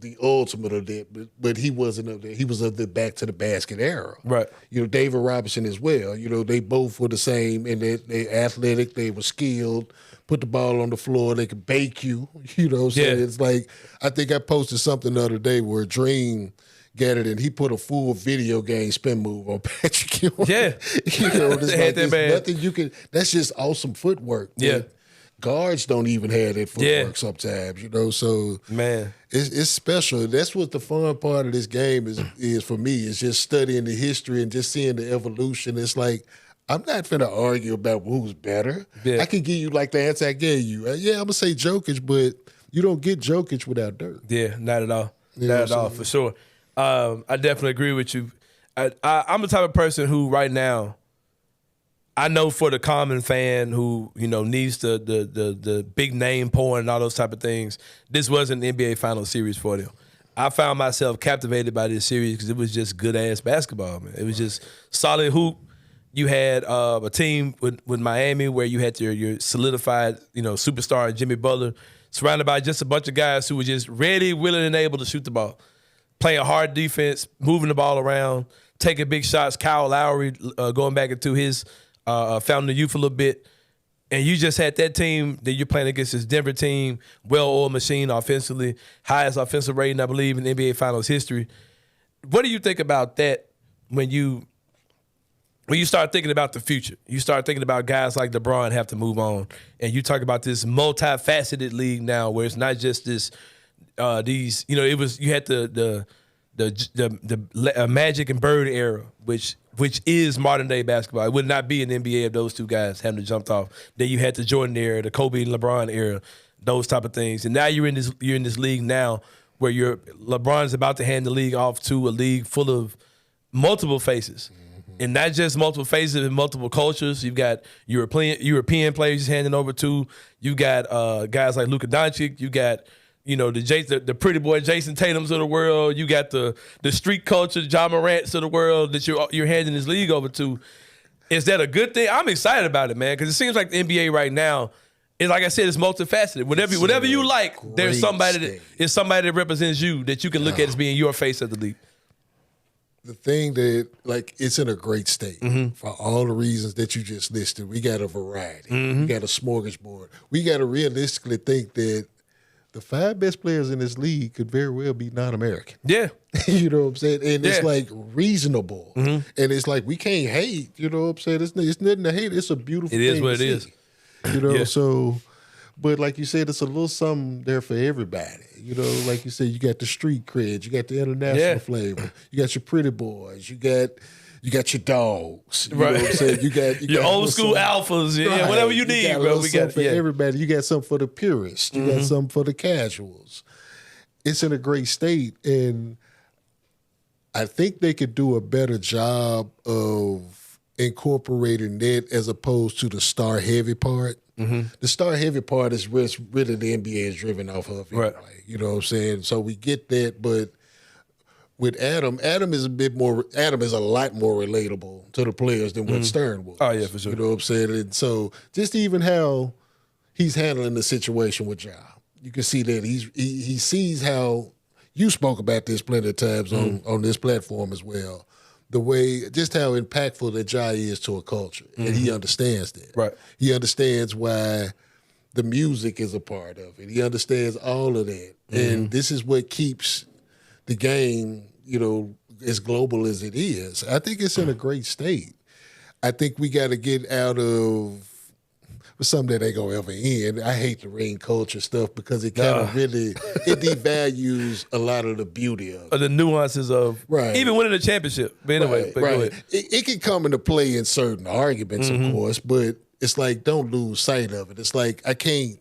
the ultimate of that, but he wasn't of that. He was of the back to the basket era. Right. You know, David Robinson as well. You know, they both were the same, and they athletic, they were skilled, put the ball on the floor, they could bake you. You know what I'm saying? It's like, I think I posted something the other day where Dream got it and he put a full video game spin move on Patrick Ewing. Yeah. You know, there's nothing you can, that's just awesome footwork. Yeah. Guards don't even have that footwork sometimes, you know. So man, it's special. That's what the fun part of this game is for me. Is just studying the history and just seeing the evolution. It's like I'm not finna argue about who's better. Yeah. I can give you like the answer I gave you. Yeah, I'm gonna say Jokic, but you don't get Jokic without Dirk. Yeah, not at all. Not at all, for sure. I definitely agree with you. I'm the type of person who right now, I know for the common fan who, you know, needs the big name pouring and all those type of things, this wasn't the NBA Finals series for them. I found myself captivated by this series because it was just good-ass basketball, man. It was just solid hoop. You had a team with Miami where you had your solidified, you know, superstar Jimmy Butler, surrounded by just a bunch of guys who were just ready, willing, and able to shoot the ball, playing hard defense, moving the ball around, taking big shots. Kyle Lowry going back into his fountain of youth a little bit, and you just had that team that you're playing against, this Denver team, well-oiled machine offensively, highest offensive rating, I believe, in NBA Finals history. What do you think about that when you start thinking about the future? You start thinking about guys like LeBron have to move on, and you talk about this multifaceted league now where it's not just this these, you know, you had the Magic and Bird era, which is modern day basketball. It would not be an NBA if those two guys hadn't jumped off. Then you had the Jordan era, the Kobe and LeBron era, those type of things. And now you're in this league now where LeBron's about to hand the league off to a league full of multiple faces. Mm-hmm. And not just multiple faces and multiple cultures. You've got European players he's handing over to. You got guys like Luka Doncic. You got, you know, the pretty boy Jason Tatums of the world. You got the street culture, John Morant's of the world that you're handing this league over to. Is that a good thing? I'm excited about it, man, because it seems like the NBA right now is, like I said, it's multifaceted. Whatever you like, there's somebody that represents you that you can look at as being your face of the league. The thing that, like, it's in a great state for all the reasons that you just listed. We got a variety. We got a smorgasbord. We got to realistically think that the 5 best players in this league could very well be non-American. Yeah. You know what I'm saying? And it's like reasonable. And it's like we can't hate. You know what I'm saying? It's nothing to hate. It's a beautiful thing. It is what it is. You know, so, but like you said, it's a little something there for everybody. You know, like you said, you got the street cred, you got the international flavor, you got your pretty boys, you got your dogs. You know what I'm saying? You got your old school alphas, whatever you need, bro. We got for everybody. You got something for the purists. You got something for the casuals. It's in a great state, and I think they could do a better job of incorporating that as opposed to the star heavy part. The star heavy part is really the NBA is driven off of. Right. You know what I'm saying? So we get that, but with Adam is a lot more relatable to the players than what Stern was. Oh, yeah, for sure. You know what I'm saying? And so just even how he's handling the situation with Ja, you can see that he sees how you spoke about this plenty of times on this platform as well. The way, just how impactful that Ja is to a culture. And he understands that. Right. He understands why the music is a part of it. He understands all of that. And this is what keeps the game, as global as it is. I think it's in a great state. I think we got to get out of something that ain't gonna ever end. I hate the ring culture stuff because it kind of really it devalues a lot of the beauty of it. The nuances of even winning a championship. But anyway, go ahead. It can come into play in certain arguments, of course, but it's like don't lose sight of it. It's like I can't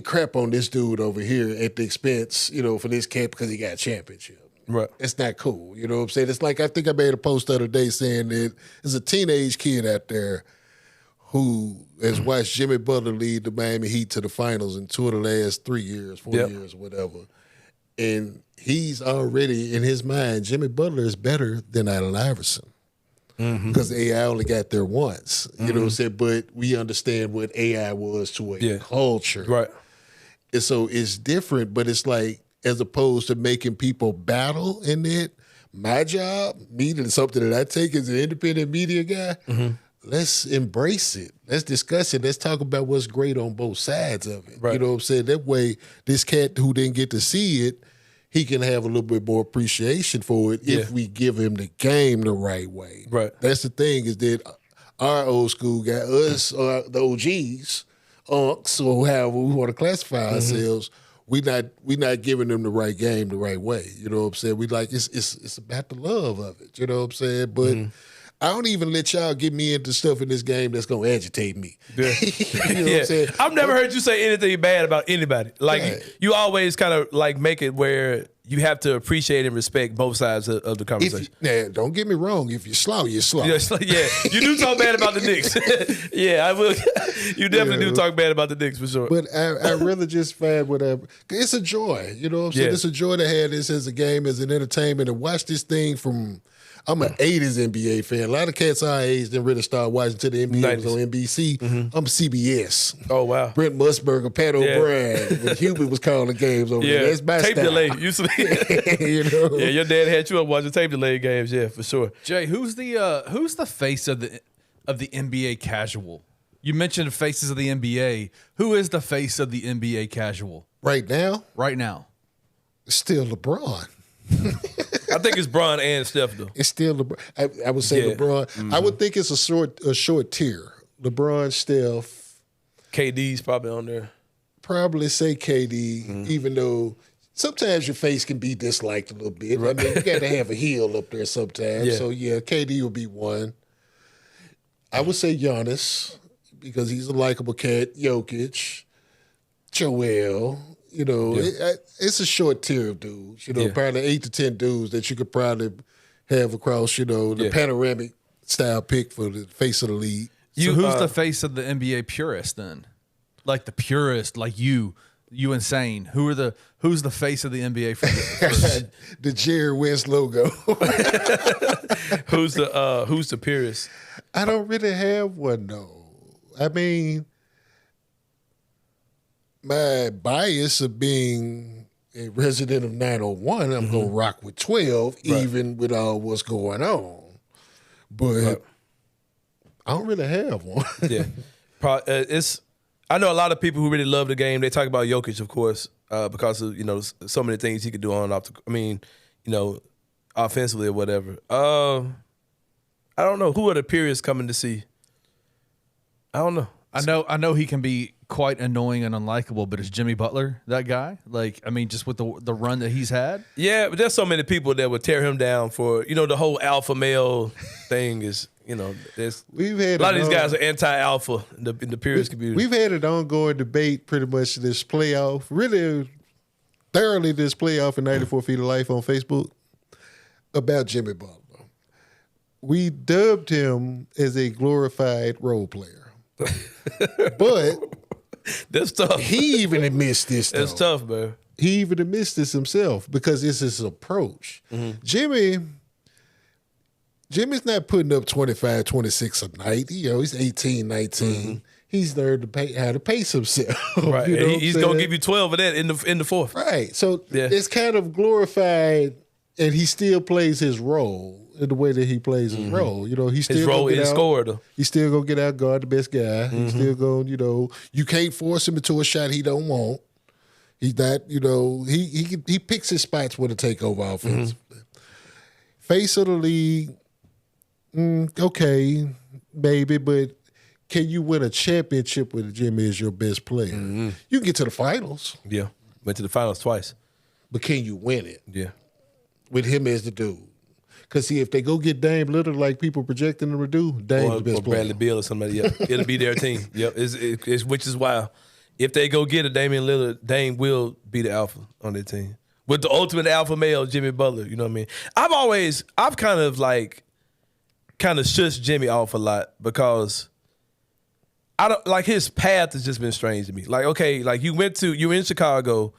crap on this dude over here at the expense, for this cat because he got a championship. Right. It's not cool. You know what I'm saying? It's like I think I made a post the other day saying that there's a teenage kid out there who has watched Jimmy Butler lead the Miami Heat to the finals in 2 of the last 3 years, 4 years, whatever. And he's already, in his mind, Jimmy Butler is better than Allen Iverson. Because AI only got there once. You know what I'm saying? But we understand what AI was to a culture. Right. And so it's different, but it's like, as opposed to making people battle in it, my job, something that I take as an independent media guy, let's embrace it. Let's discuss it. Let's talk about what's great on both sides of it. Right. You know what I'm saying? That way, this cat who didn't get to see it, he can have a little bit more appreciation for it if we give him the game the right way. Right. That's the thing is that our old school guy, us, the OGs, unks, or however we want to classify ourselves, we not giving them the right game the right way. You know what I'm saying? We like it's about the love of it. You know what I'm saying? But I don't even let y'all get me into stuff in this game that's gonna agitate me. Yeah. You know what I'm saying? I've never heard you say anything bad about anybody. Like you always kind of like make it where you have to appreciate and respect both sides of the conversation. Now, don't get me wrong. If you're slow, you're slow. Yeah, you do talk bad about the Knicks. I will. You definitely do talk bad about the Knicks for sure. But I rather just find whatever. It's a joy. You know what I'm saying? It's a joy to have this as a game, as an entertainment, and watch this thing from. I'm an 80s NBA fan. A lot of cats our age didn't really start watching until the NBA was on NBC. I'm CBS. Oh, wow. Brent Musburger, Pat O'Brien, when Hubert was calling the games over there. That's my tape style. delay. Yeah, your dad had you up watching tape delay games, for sure. Jay, who's the face of the NBA casual? You mentioned faces of the NBA. Who is the face of the NBA casual? Right now? Right now. Still LeBron. I think it's Bron and Steph, though. It's still LeBron. I would say LeBron. I would think it's a short tier. LeBron, Steph. KD's probably on there. Probably say KD, even though sometimes your face can be disliked a little bit. Right. I mean, you got to have a heel up there sometimes. Yeah. So, KD will be one. I would say Giannis because he's a likable cat. Jokic, Joel. It's a short tier of dudes. Probably 8 to 10 dudes that you could probably have across, the panoramic style pick for the face of the league. So who's the face of the NBA purist then? Like the purist, like you and Sain. Who's the face of the NBA for the Jerry West logo? Who's the purist? I don't really have one though. I mean, my bias of being a resident of 901, I'm going to rock with 12, even with all what's going on. But I don't really have one. I know a lot of people who really love the game. They talk about Jokic, of course, because of so many things he could do on off. Offensively or whatever. I don't know who are the purists coming to see. I don't know. I know he can be quite annoying and unlikable, but is Jimmy Butler that guy? Just with the run that he's had? Yeah, but there's so many people that would tear him down for, the whole alpha male thing is, we've had a lot of these guys are anti-alpha in the purist community. We've had an ongoing debate pretty much this playoff, really thoroughly this playoff in 94 Feet of Life on Facebook about Jimmy Butler. We dubbed him as a glorified role player. But that's tough. He even admits this, though. That's tough, man. he even admits this himself because it's his approach. Jimmy's not putting up 25, 26 a night. He's 18, 19. He's learned how to pace himself. Right. He's going to give you 12 of that in the fourth. Right. So it's kind of glorified, and he still plays his role in the way that he plays his role. He's still his role is scorer, though. He's still going to get out guard the best guy. He's still going, you can't force him into a shot he don't want. He's not, he picks his spots where to take over offensively. Face of the league, okay, maybe, but can you win a championship with Jimmy as your best player? You can get to the finals. Yeah. Went to the finals twice. But can you win it? Yeah. With him as the dude. Because, see, if they go get Dame Lillard like people projecting them to do, Dame's the best player. Or Bradley Beal or somebody else. It'll be their team. Yep. Which is why if they go get a Damian Lillard, Dame will be the alpha on their team. With the ultimate alpha male, Jimmy Butler. You know what I mean? I've kind of shushed Jimmy off a lot because I don't like his path has just been strange to me. Like, okay, like you were in Chicago,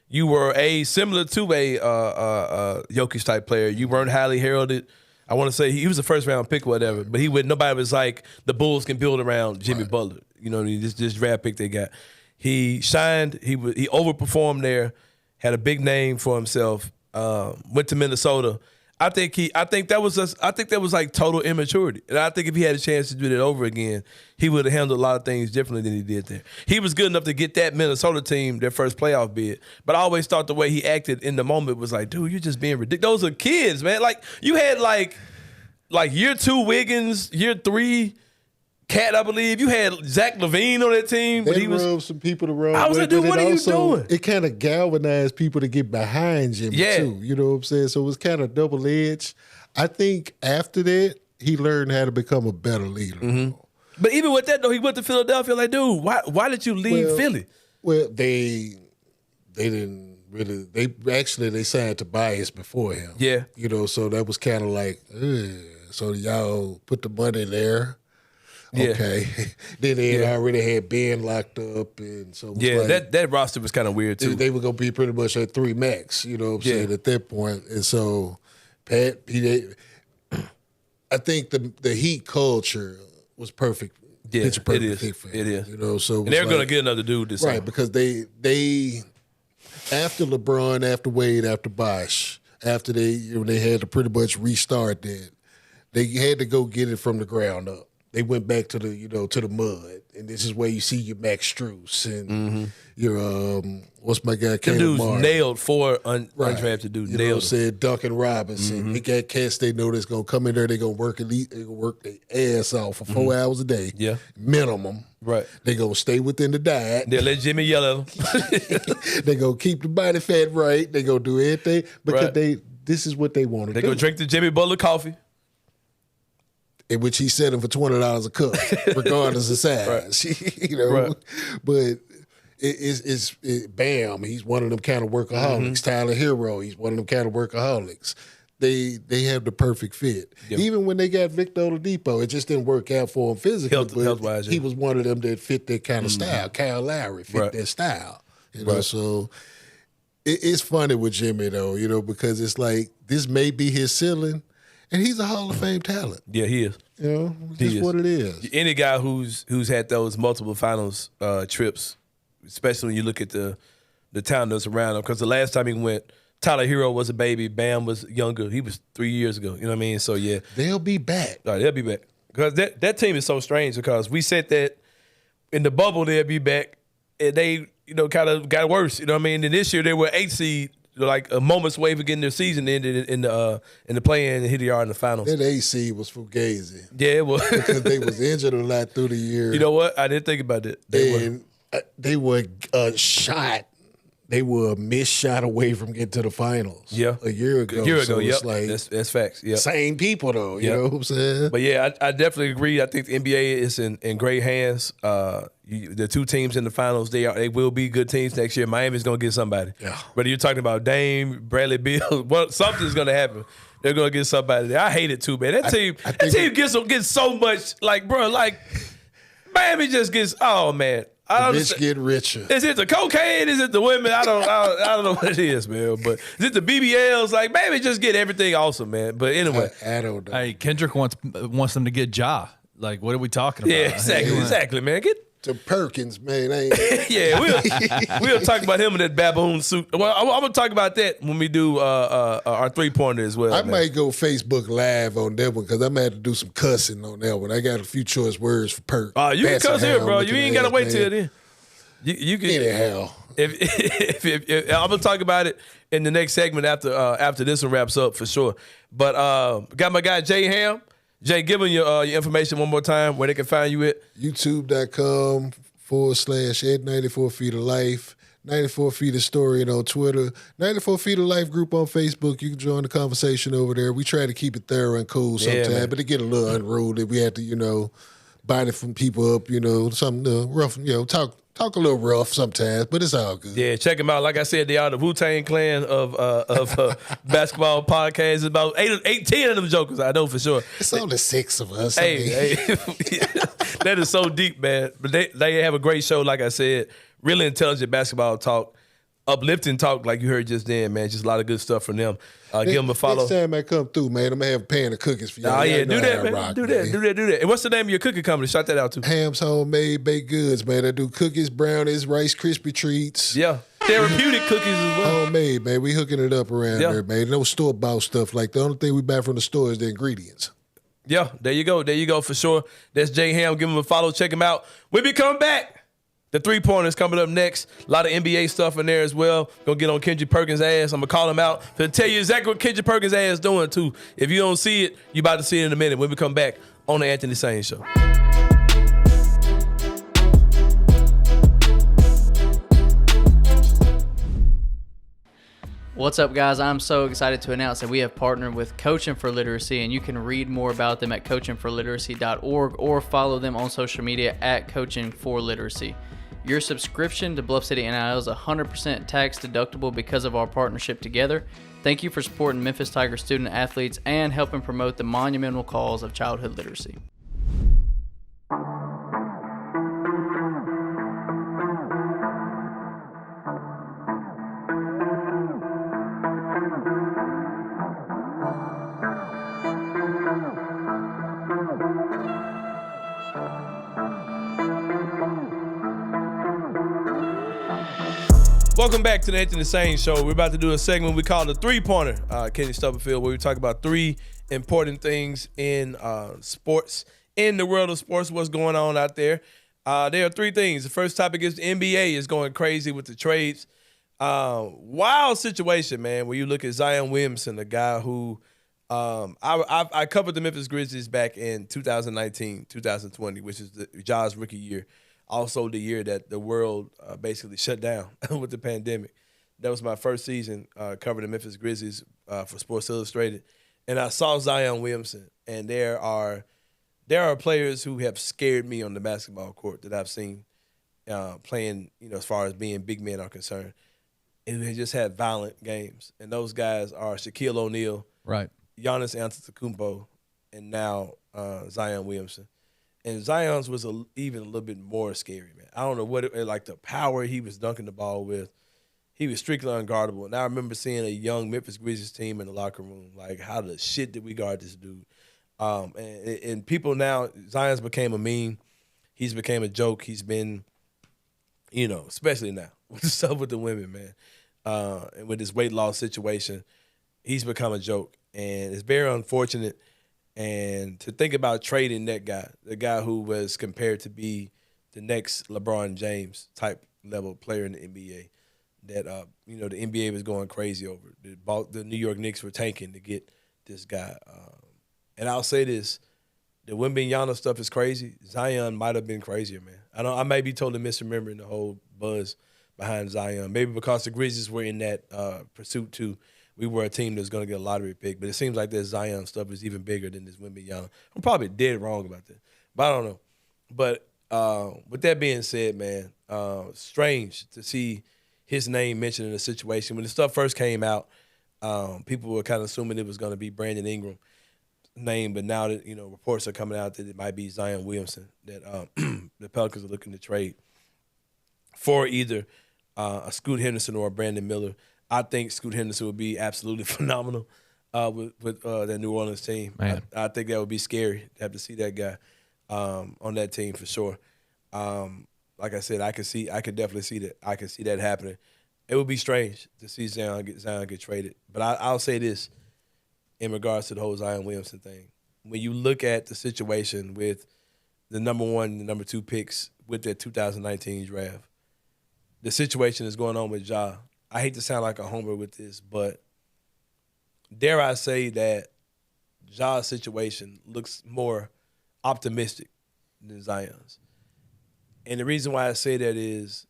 you were similar to a Jokic type player. You weren't highly heralded. I want to say he was a first round pick or whatever, but nobody was like the Bulls can build around Jimmy Butler. You know what I mean? This draft pick they got. He shined. He overperformed there. Had a big name for himself. Went to Minnesota. I think that was like total immaturity. And I think if he had a chance to do that over again, he would have handled a lot of things differently than he did there. He was good enough to get that Minnesota team their first playoff bid. But I always thought the way he acted in the moment was like, dude, you're just being ridiculous. Those are kids, man. Like you had like year 2 Wiggins, year 3 Cat, I believe. You had Zach LaVine on that team. They rubbed some people the wrong way. I was like, dude, what are you doing? It kind of galvanized people to get behind Jimmy, too. You know what I'm saying? So it was kind of double-edged. I think after that, he learned how to become a better leader. But even with that, though, he went to Philadelphia like, dude, why did you leave Philly? Well, they didn't really. They signed Tobias before him. Yeah. So that was kind of like, so y'all put the money there. Yeah. Okay. Then they already had Ben locked up, and so that roster was kind of weird too. They were gonna be pretty much at 3 max, you know what I'm saying, at that point. And so Pat, I think the Heat culture was perfect. Yeah, Picture perfect fit for him. It is. So and they're gonna get another dude this summer. because they after LeBron, after Wade, after Bosh, after they had to pretty much restart that, they had to go get it from the ground up. They went back to the to the mud, and this is where you see your Max Strus and your what's my guy? Them dudes nailed 4 undrafted dudes. Nailed said Duncan Robinson. They got cats they know that's gonna come in there. They gonna work their ass off for 4 hours a day, minimum. Right. They gonna stay within the diet. They'll let Jimmy yell at them. They gonna keep the body fat right. They gonna do everything because this is what they want to do. They gonna drink the Jimmy Butler coffee. In which he set him for $20 a cup, regardless of size. But it's bam. He's one of them kind of workaholics. Tyler Hero, he's one of them kind of workaholics. They have the perfect fit. Yep. Even when they got Victor Oladipo, it just didn't work out for him physically. Health-wise, he was one of them that fit that kind of style. Kyle Lowry fit that style. So it's funny with Jimmy though, because it's like this may be his ceiling. And he's a Hall of Fame talent. Yeah, he is. Just what it is. Any guy who's had those multiple finals trips, especially when you look at the talent that's around him, because the last time he went, Tyler Hero was a baby, Bam was younger. He was 3 years ago. You know what I mean? So yeah, they'll be back. All right, they'll be back because that team is so strange because we said that in the bubble they'll be back, and they kind of got worse. You know what I mean? And this year they were 8 seed. Like a moment's away from getting their season ended in the play-in and hit the yard in the finals. That AC was fugazi. Yeah, it was. Because they was injured a lot through the year. You know what? I didn't think about that. They were a shot. They were a missed shot away from getting to the finals. Yeah. A year ago. Yep. Like that's facts. Yeah. Same people though, you know what I'm saying? But yeah, I definitely agree. I think the NBA is in great hands. The 2 teams in the finals, they will be good teams next year. Miami's gonna get somebody. Yeah. Whether you're talking about Dame, Bradley Beal, something's gonna happen. They're gonna get somebody there. I hate it too, man. That team gets so much like, bro, like Miami just gets, oh man. I the rich get richer. Is it the cocaine? Is it the women? I don't know what it is, man. But is it the BBLs? Like, maybe just get everything awesome, man. But anyway, I don't know. Hey, Kendrick wants them to get Ja. Like, what are we talking about? Yeah, exactly, man. Get to Perkins, man. Yeah, we'll talk about him in that baboon suit. Well, I'm gonna talk about that when we do our 3-pointer as well. I might go Facebook Live on that one because I'm gonna have to do some cussing on that one. I got a few choice words for Perk. You can cuss here, bro. You ain't gotta wait till then. You can. Anyhow, if I'm gonna talk about it in the next segment after this one wraps up for sure. But got my guy Jay Hamm. Jay, give them your information one more time where they can find you at. YouTube.com/at94 feet of life. 94 feet of story on Twitter. 94 feet of life group on Facebook. You can join the conversation over there. We try to keep it thorough and cool sometimes, but it get a little unruly. We have to, bite it from people up, something rough, talk a little rough sometimes, but it's all good. Yeah, check them out. Like I said, they are the Wu-Tang Clan of basketball podcasts. About 10 of them jokers, I know for sure. It's only 6 of us. Hey, that is so deep, man. But they have a great show, like I said. Really intelligent basketball talk. Uplifting talk, like you heard just then, man. Just a lot of good stuff from them. Give them a follow. Next time I come through, man, I'm going to have a pan of cookies for you. Oh, yeah, do that, man. Do that. And what's the name of your cookie company? Shout that out, too. Hamm's Homemade Baked Goods, man. I do cookies, brownies, Rice Krispie treats. Yeah. Therapeutic cookies as well. Homemade, man. We hooking it up around there, man. No store-bought stuff. Like, the only thing we buy from the store is the ingredients. Yeah, there you go for sure. That's Jay Hamm. Give him a follow. Check him out. When we come back, the 3-pointers coming up next. A lot of NBA stuff in there as well. Gonna get on Kendrick Perkins' ass. I'm gonna call him out to tell you exactly what Kendrick Perkins' ass doing too. If you don't see it, you about to see it in a minute when we come back on the Anthony Sain Show. What's up, guys? I'm so excited to announce that we have partnered with Coaching for Literacy, and you can read more about them at coachingforliteracy.org or follow them on social media at Coaching for Literacy. Your subscription to Bluff City NIL is 100% tax deductible because of our partnership together. Thank you for supporting Memphis Tiger student athletes and helping promote the monumental cause of childhood literacy. Welcome back to the Anthony Sain Show. We're about to do a segment we call the 3-pointer, Kenny Stubblefield, where we talk about 3 important things in sports, in the world of sports, what's going on out there. There are 3 things. The first topic is the NBA is going crazy with the trades. Wild situation, man, where you look at Zion Williamson, the guy who I covered the Memphis Grizzlies back in 2019, 2020, which is Ja's rookie year. Also the year that the world basically shut down with the pandemic. That was my first season covering the Memphis Grizzlies for Sports Illustrated. And I saw Zion Williamson, and there are players who have scared me on the basketball court that I've seen playing, as far as being big men are concerned. And they just had violent games. And those guys are Shaquille O'Neal, right, Giannis Antetokounmpo, and now Zion Williamson. And Zion's was even a little bit more scary, man. I don't know like the power he was dunking the ball with. He was strictly unguardable. And I remember seeing a young Memphis Grizzlies team in the locker room, like, how the shit did we guard this dude? And people now, Zion's became a meme. He's became a joke. He's been, especially now with the stuff with the women, man, and with this weight loss situation, he's become a joke. And it's very unfortunate. And to think about trading that guy, the guy who was compared to be the next LeBron James type level player in the NBA, that the NBA was going crazy over. The New York Knicks were tanking to get this guy. And I'll say this: the Wembanyama stuff is crazy. Zion might have been crazier, man. I may be totally misremembering the whole buzz behind Zion. Maybe because the Grizzlies were in that pursuit too. We were a team that's going to get a lottery pick, but it seems like this Zion stuff is even bigger than this Wembanyama. I'm probably dead wrong about that, but I don't know. But with that being said, man, strange to see his name mentioned in a situation. When the stuff first came out, people were kind of assuming it was going to be Brandon Ingram's name, but now that reports are coming out that it might be Zion Williamson that the Pelicans are looking to trade. for either a Scoot Henderson or a Brandon Miller. I think Scoot Henderson would be absolutely phenomenal with that New Orleans team. I think that would be scary to have to see that guy on that team for sure. Like I said, I could definitely see that. I could see that happening. It would be strange to see Zion get traded. But I'll say this in regards to the whole Zion Williamson thing. When you look at the situation with the number 1 and the number 2 picks with that 2019 draft, the situation is going on with Ja. I hate to sound like a homer with this, but dare I say that Ja's situation looks more optimistic than Zion's. And the reason why I say that is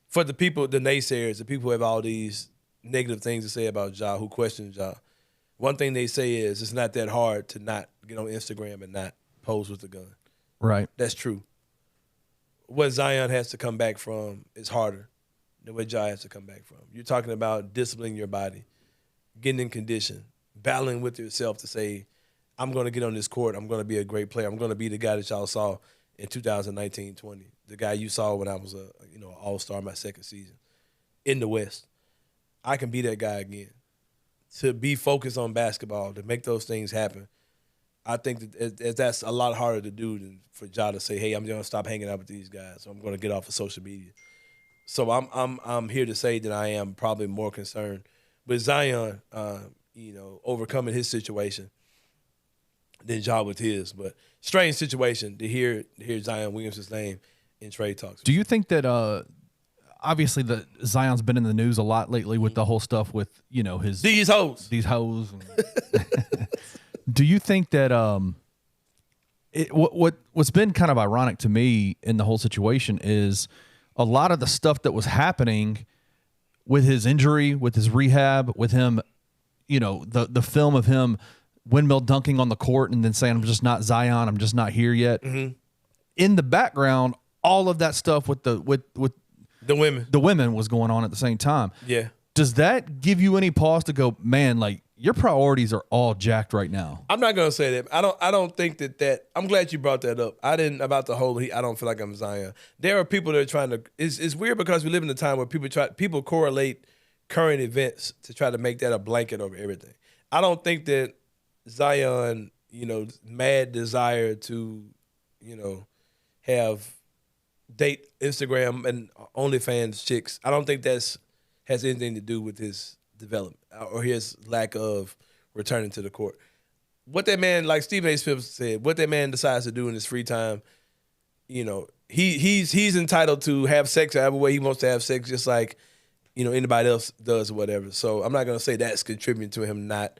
for the people, the naysayers, the people who have all these negative things to say about Ja, who question Ja, one thing they say is it's not that hard to not get on Instagram and not pose with a gun. Right. That's true. What Zion has to come back from is harder than what Ja has to come back from. You're talking about disciplining your body, getting in condition, battling with yourself to say, I'm going to get on this court. I'm going to be a great player. I'm going to be the guy that y'all saw in 2019-20, the guy you saw when I was a all-star my second season in the West. I can be that guy again. To be focused on basketball, to make those things happen, I think that that's a lot harder to do than for Ja to say, hey, I'm going to stop hanging out with these guys. So I'm going to get off of social media. So I'm here to say that I am probably more concerned with Zion, overcoming his situation than Ja with his. But strange situation to hear Zion Williamson's name in trade talks. Do you think that obviously the Zion's been in the news a lot lately with the whole stuff with his these hoes. Do you think that what's been kind of ironic to me in the whole situation is a lot of the stuff that was happening with his injury, with his rehab, with him, the film of him windmill dunking on the court and then saying, I'm just not Zion, I'm just not here yet. Mm-hmm. In the background, all of that stuff with the women was going on at the same time. Yeah. Does that give you any pause to go, man, like your priorities are all jacked right now? I'm not gonna say that. I don't think that. I'm glad you brought that up. I didn't about the whole. I don't feel like I'm Zion. There are people that are trying to. It's weird because we live in a time where people correlate current events to try to make that a blanket over everything. I don't think that Zion, mad desire to, have date Instagram and OnlyFans chicks. I don't think has anything to do with his development or his lack of returning to the court. What that man, like Stephen A. Smith said, what that man decides to do in his free time, he's entitled to have sex however way he wants to have sex, just like anybody else does or whatever. So I'm not gonna say that's contributing to him not.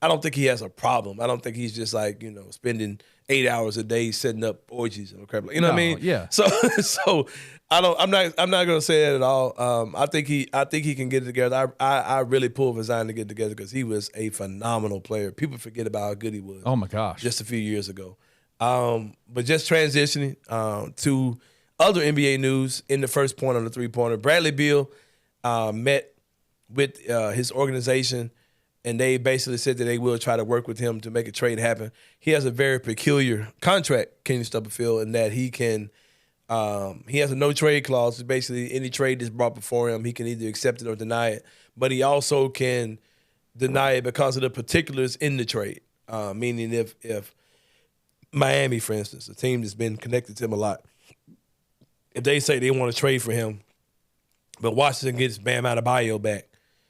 I don't think he has a problem. I don't think he's just like, spending 8 hours a day setting up orgies or crap. What I mean? Yeah. So I'm not gonna say that at all. I think he can get it together. I really pulled for Zion to get it together because he was a phenomenal player. People forget about how good he was. Oh my gosh. Just a few years ago. But just transitioning to other NBA news in the first point on the 3-pointer. Bradley Beal met with his organization. And they basically said that they will try to work with him to make a trade happen. He has a very peculiar contract, Kenny Stubblefield, in that he has a no-trade clause. So basically, any trade that's brought before him, he can either accept it or deny it. But he also can deny it because of the particulars in the trade. Meaning if Miami, for instance, a team that's been connected to him a lot, if they say they want to trade for him, but Washington gets Bam Adebayo back,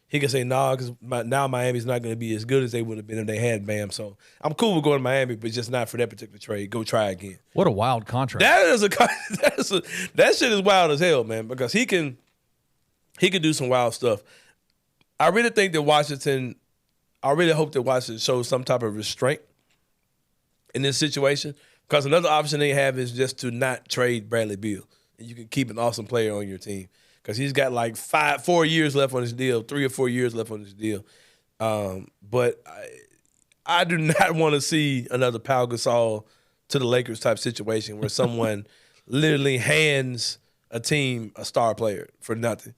he can say, nah, because now Miami's not going to be as good as they would have been if they had Bam. So I'm cool with going to Miami, but just not for that particular trade. Go try again. What a wild contract. That shit is wild as hell, man, because he can do some wild stuff. I really hope that Washington shows some type of restraint in this situation, because another option they have is just to not trade Bradley Beal, and you can keep an awesome player on your team. Because he's got like 4 years left on his deal, 3 or 4 years left on his deal. But I do not want to see another Pau Gasol to the Lakers type situation where someone literally hands a team a star player for nothing,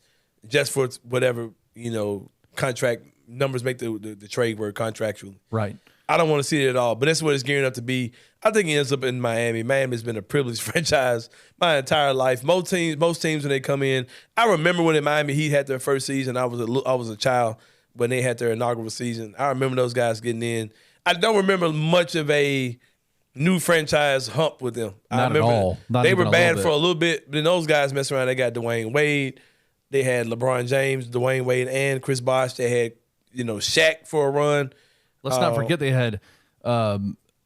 just for whatever, contract numbers make the trade work contractually. Right. I don't want to see it at all. But that's what it's gearing up to be. I think he ends up in Miami. Miami's been a privileged franchise my entire life. Most teams when they come in, I remember when in Miami Heat had their first season. I was a child when they had their inaugural season. I remember those guys getting in. I don't remember much of a new franchise hump with them. Not at all. They were bad for a little bit, but then those guys messed around. They got Dwayne Wade. They had LeBron James, Dwayne Wade, and Chris Bosh. They had, Shaq for a run. Let's not forget they had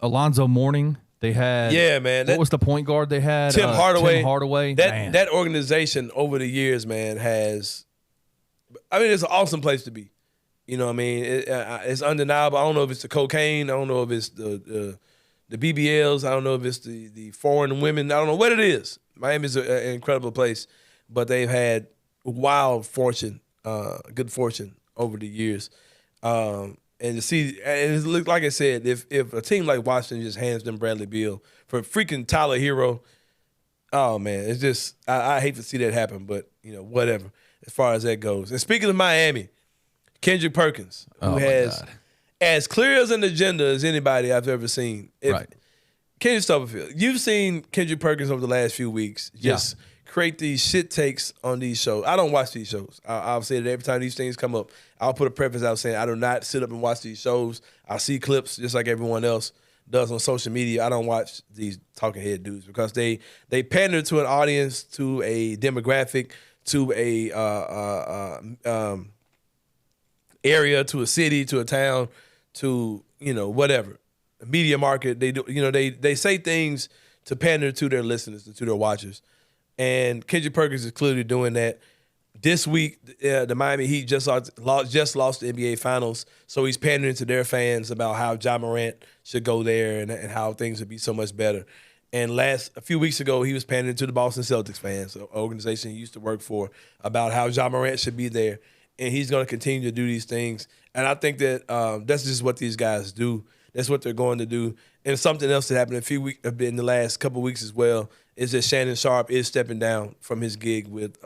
Alonzo Mourning. They had what was the point guard they had? Tim Hardaway. Tim Hardaway. That organization over the years, man, it's an awesome place to be. You know what I mean? It's undeniable. I don't know if it's the cocaine. I don't know if it's the BBLs. I don't know if it's the foreign women. I don't know what it is. Miami's an incredible place, but they've had wild fortune, good fortune over the years. And to see, and it looks like I said, if a team like Washington just hands them Bradley Beal for freaking Tyler Hero, oh man, it's just I hate to see that happen, but whatever as far as that goes. And speaking of Miami, Kendrick Perkins, who has as clear as an agenda as anybody I've ever seen. Right. Kendrick Stubblefield, you've seen Kendrick Perkins over the last few weeks just create these shit takes on these shows. I don't watch these shows. I'll say that every time these things come up, I'll put a preface out saying I do not sit up and watch these shows. I see clips just like everyone else does on social media. I don't watch these talking head dudes because they pander to an audience, to a demographic, to a area, to a city, to a town, to whatever. A media market. They do they say things to pander to their listeners and to their watchers. And Kendrick Perkins is clearly doing that. This week, the Miami Heat just lost the NBA Finals, so he's pandering to their fans about how Ja Morant should go there and how things would be so much better. And a few weeks ago, he was pandering to the Boston Celtics fans, an organization he used to work for, about how Ja Morant should be there. And he's going to continue to do these things. And I think that that's just what these guys do. That's what they're going to do. And something else that happened in the last couple of weeks as well is that Shannon Sharpe is stepping down from his gig with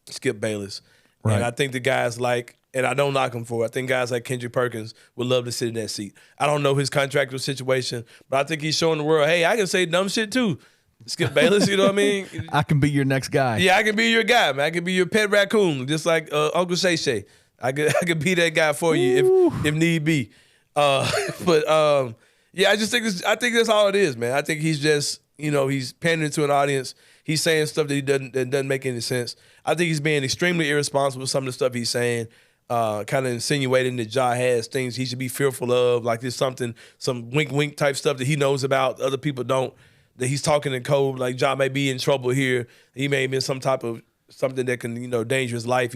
Skip Bayless. Right. And I think the guys and I don't knock him for it, I think guys like Kendrick Perkins would love to sit in that seat. I don't know his contractual situation, but I think he's showing the world, hey, I can say dumb shit too. Skip Bayless, you know what I mean? I can be your next guy. Yeah, I can be your guy, man. I can be your pet raccoon, just like Uncle Shay Shay. I could be that guy for you if need be. I just think I think that's all it is, man. I think he's just he's pandering to an audience. He's saying stuff that doesn't make any sense. I think he's being extremely irresponsible with some of the stuff he's saying, kind of insinuating that Ja has things he should be fearful of, like there's some wink type stuff that he knows about, other people don't, that he's talking in code, like Ja may be in trouble here. He may be in some type of something that can, danger his life.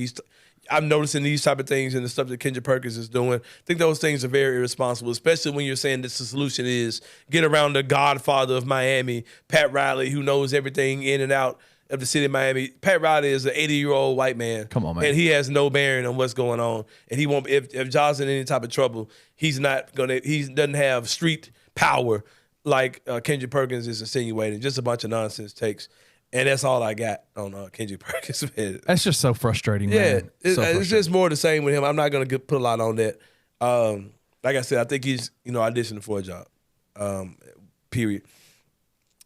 I'm noticing these type of things and the stuff that Kendrick Perkins is doing. I think those things are very irresponsible, especially when you're saying that the solution is get around the godfather of Miami, Pat Riley, who knows everything in and out of the city of Miami. Pat Riley is an 80-year-old white man. Come on, man. And he has no bearing on what's going on. And he won't, if Ja's in any type of trouble, he doesn't have street power like Kendrick Perkins is insinuating. Just a bunch of nonsense takes. And that's all I got on Kendrick Perkins. That's just so frustrating, man. It's just more the same with him. I'm not going to put a lot on that. Like I said, I think he's auditioning for a job, period.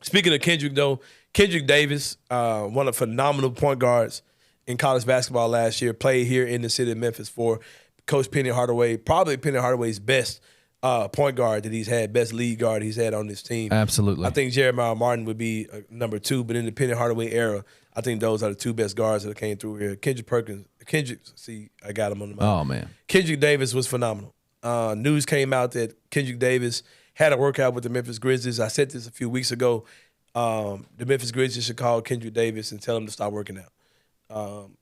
Speaking of Kendrick, though, Kendric Davis, one of the phenomenal point guards in college basketball last year, played here in the city of Memphis for Coach Penny Hardaway, probably Penny Hardaway's best point guard that he's had, best lead guard he's had on this team. Absolutely. I think Jeremiah Martin would be number 2, but in the Penny Hardaway era, I think those are the 2 best guards that came through here. I got him on the mind. Oh, man. Kendric Davis was phenomenal. News came out that Kendric Davis had a workout with the Memphis Grizzlies. I said this a few weeks ago. The Memphis Grizzlies should call Kendric Davis and tell him to stop working out.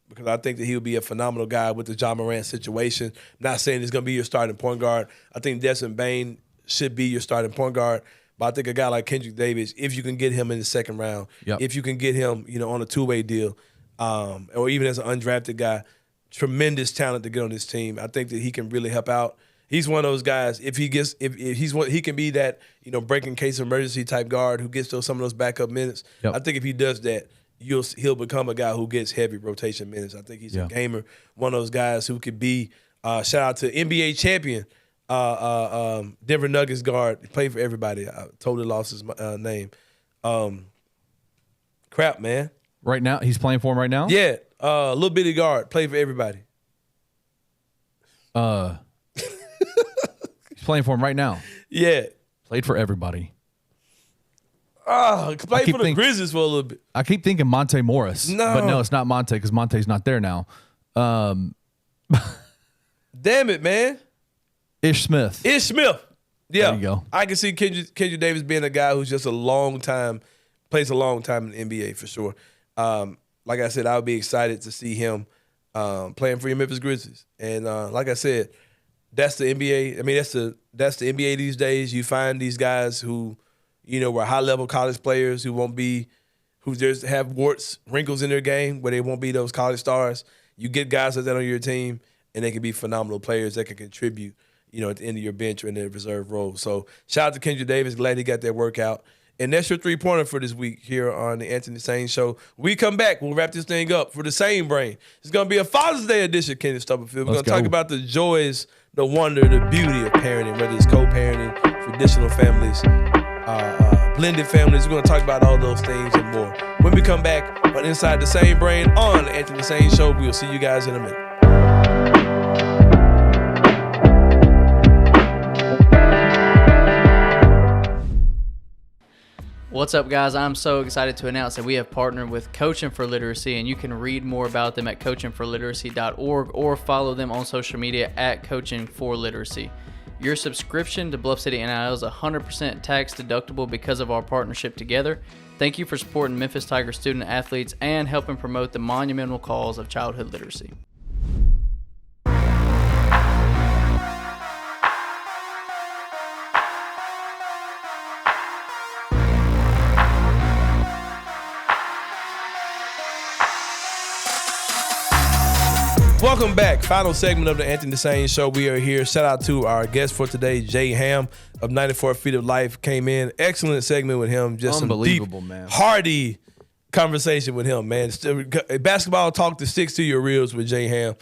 Because I think that he would be a phenomenal guy with the Ja Morant situation. Not saying he's going to be your starting point guard. I think Desmond Bane should be your starting point guard. But I think a guy like Kendric Davis, if you can get him in the second round, if you can get him, on a 2-way deal, or even as an undrafted guy, tremendous talent to get on this team. I think that he can really help out. He's one of those guys. If he can be that break in case of emergency type guard who gets some of those backup minutes. Yep. I think if he does that, he'll become a guy who gets heavy rotation minutes. I think he's a gamer, one of those guys who could be. Shout out to NBA champion Denver Nuggets guard. He played for everybody. I totally lost his name. Crap, man. Right now, he's playing for him right now. Yeah, little bitty guard. Played for everybody. He's playing for him right now. Yeah, played for everybody. Played for the Grizzlies for a little bit. I keep thinking Monte Morris. No. But no, it's not Monte because Monte's not there now. Damn it, man. Ish Smith. Ish Smith. Yeah. There you go. I can see Kendric Davis being a guy who's just plays a long time in the NBA for sure. Like I said, I would be excited to see him playing for your Memphis Grizzlies. And like I said, that's the NBA. I mean, that's the NBA these days. You find these guys who, were high-level college players who just have warts, wrinkles in their game where they won't be those college stars. You get guys like that on your team, and they can be phenomenal players that can contribute, at the end of your bench or in their reserve role. So shout out to Kendric Davis. Glad he got that workout. And that's your three-pointer for this week here on the Anthony Sain Show. We come back. We'll wrap this thing up for the Sain Brain. It's going to be a Father's Day edition of Kenny Stubblefield. We're going to talk about the joys, the wonder, the beauty of parenting, whether it's co-parenting, traditional families, blended families. We're going to talk about all those things and more. When we come back on Inside the Sain Brain on the Anthony Sain Show, we'll see you guys in a minute. What's up, guys? I'm so excited to announce that we have partnered with Coaching for Literacy, and you can read more about them at coachingforliteracy.org or follow them on social media at Coaching for Literacy. Your subscription to Bluff City NIL is 100% tax deductible because of our partnership together. Thank you for supporting Memphis Tiger student athletes and helping promote the monumental cause of childhood literacy. Welcome back. Final segment of the Anthony Sain Show. We are here. Shout out to our guest for today, Jay Hamm of 94 Feet of Life. Came in. Excellent segment with him. Just unbelievable, some deep, man. hearty conversation with him, man. Basketball talk that sticks to your reels with Jay Hamm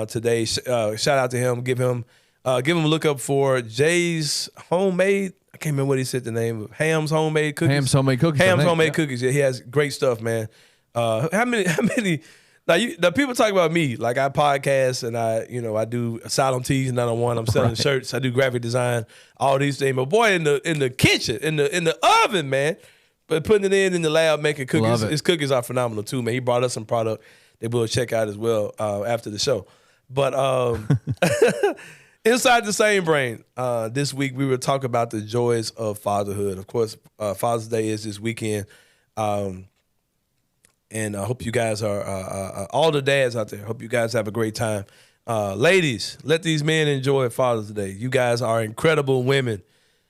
today. Shout out to him. Give him a look up for Jay's Homemade. I can't remember what he said the name of. Hamm's Homemade Cookies. Hamm's Homemade Cookies. Hamm's Homemade Cookies. Yeah, he has great stuff, man. How many? Now, people talk about me, like I podcast and I do Asylum Tees 901. I'm selling shirts. I do graphic design, all these things. But boy, in the kitchen, in the oven, man. But putting it in the lab, making cookies. His cookies are phenomenal too, man. He brought us some product that we'll check out as well after the show. But Inside the Sain Brain, this week we will talk about the joys of fatherhood. Of course, Father's Day is this weekend. And I hope you guys are, all the dads out there, hope you guys have a great time. Ladies, let these men enjoy Father's Day. You guys are incredible women.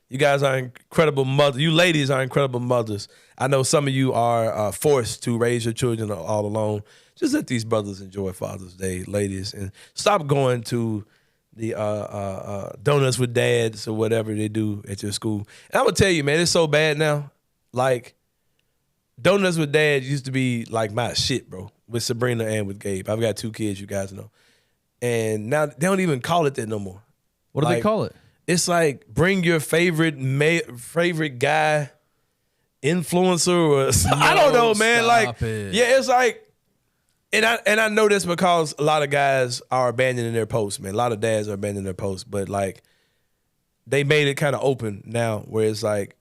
You guys are incredible mothers. You ladies are incredible mothers. I know some of you are forced to raise your children all alone. Just let these brothers enjoy Father's Day, ladies. And stop going to the donuts with dads or whatever they do at your school. And I'm going to tell you, man, it's so bad now. Like, Donuts with Dad used to be like my shit, bro, with Sabrina and with Gabe. I've got 2 kids, you guys know. And now they don't even call it that no more. What do they call it? It's like bring your favorite guy, influencer, or I don't know, man. Like, yeah, it's like, and I know this because a lot of guys are abandoning their posts, man. A lot of dads are abandoning their posts, but like they made it kind of open now where it's like,